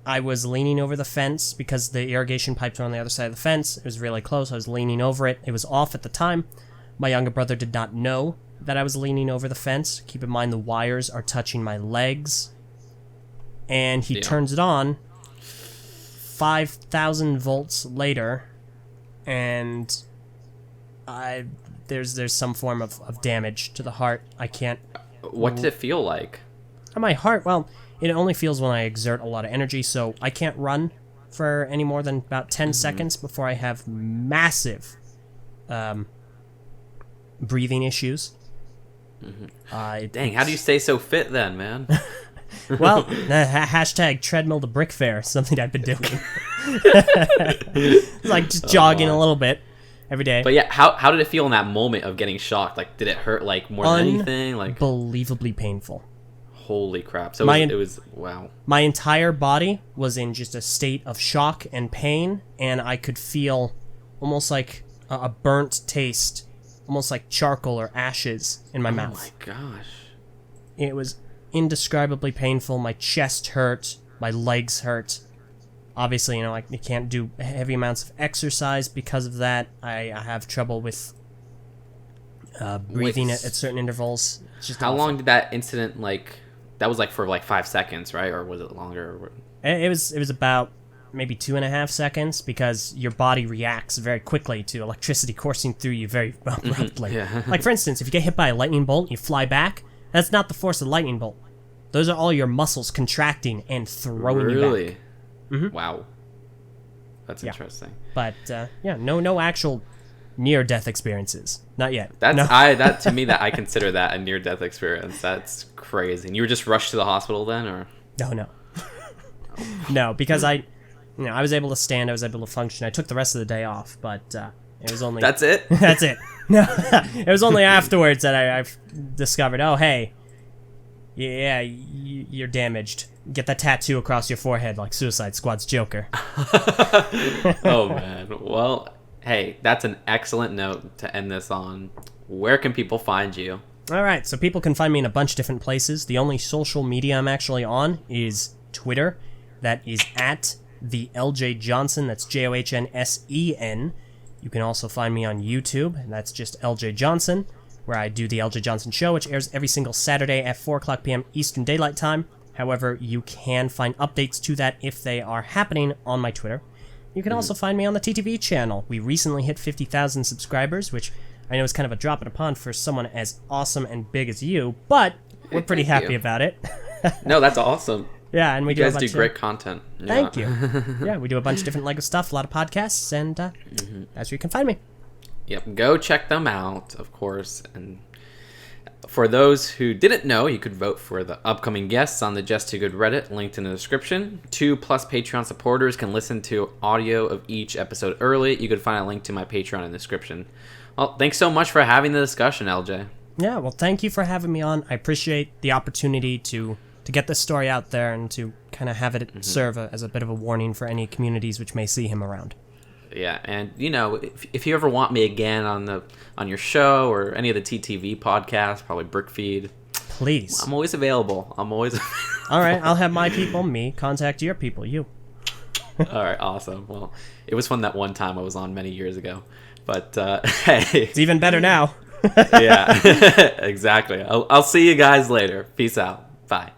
I was leaning over the fence because the irrigation pipes were on the other side of the fence. It was really close. I was leaning over it. It was off at the time. My younger brother did not know that I was leaning over the fence. Keep in mind the wires are touching my legs. And he turns it on 5,000 volts later, and there's some form of damage to the heart. I can't... What did it feel like? My heart, well, it only feels when I exert a lot of energy, so I can't run for any more than about 10 seconds before I have massive breathing issues. Mm-hmm. Dang, how do you stay so fit then, man? Well, hashtag treadmill to brick fair, something I've been doing. Like just jogging a little bit every day. But yeah, how did it feel in that moment of getting shocked? Like, did it hurt like more than anything? Like, unbelievably painful. Holy crap. So it was wow. My entire body was in just a state of shock and pain, and I could feel almost like a burnt taste, almost like charcoal or ashes in my mouth. Oh my gosh. It was indescribably painful. My chest hurt, my legs hurt. Obviously, I can't do heavy amounts of exercise because of that. I have trouble with breathing at certain intervals. It's just how long did that incident that was for 5 seconds, right? Or was it longer? It was about maybe 2.5 seconds because your body reacts very quickly to electricity coursing through you very abruptly. Yeah. Like, for instance, if you get hit by a lightning bolt and you fly back, that's not the force of the lightning bolt. Those are all your muscles contracting and throwing you back. Really? Mm-hmm. Wow. That's interesting. But, no actual near-death experiences. Not yet. To me, I consider that a near-death experience. That's crazy. And you were just rushed to the hospital then, or? No. No, because I was able to stand, I was able to function. I took the rest of the day off, but, It was only... That's it? That's it. No, it was only afterwards that I've discovered, oh, hey, yeah, you're damaged. Get that tattoo across your forehead like Suicide Squad's Joker. Oh, man. Well, hey, that's an excellent note to end this on. Where can people find you? All right, so people can find me in a bunch of different places. The only social media I'm actually on is Twitter. That is at the Eljay Johnsen. That's Johnsen. You can also find me on YouTube, and that's just Eljay Johnsen, where I do the Eljay Johnsen Show, which airs every single Saturday at 4 o'clock p.m. Eastern Daylight Time. However, you can find updates to that if they are happening on my Twitter. You can also find me on the TTV Channel. We recently hit 50,000 subscribers, which I know is kind of a drop in a pond for someone as awesome and big as you, but we're pretty happy about it. No, that's awesome. Yeah, and we you guys do great content. Yeah. Thank you. Yeah, we do a bunch of different LEGO stuff, a lot of podcasts, and that's where you can find me. Yep, go check them out, of course. And for those who didn't know, you could vote for the upcoming guests on the Just Too Good Reddit, linked in the description. 2+ Patreon supporters can listen to audio of each episode early. You could find a link to my Patreon in the description. Well, thanks so much for having the discussion, LJ. Yeah, well, thank you for having me on. I appreciate the opportunity to get this story out there and to kind of have it serve as a bit of a warning for any communities which may see him around. Yeah, and if you ever want me again on your show or any of the TTV podcasts, probably Brickfeed, please. I'm always available. All right, I'll have my people, me, contact your people, you. All right, awesome. Well, it was fun that one time I was on many years ago, but hey, it's even better now. Yeah, exactly. I'll see you guys later. Peace out. Bye.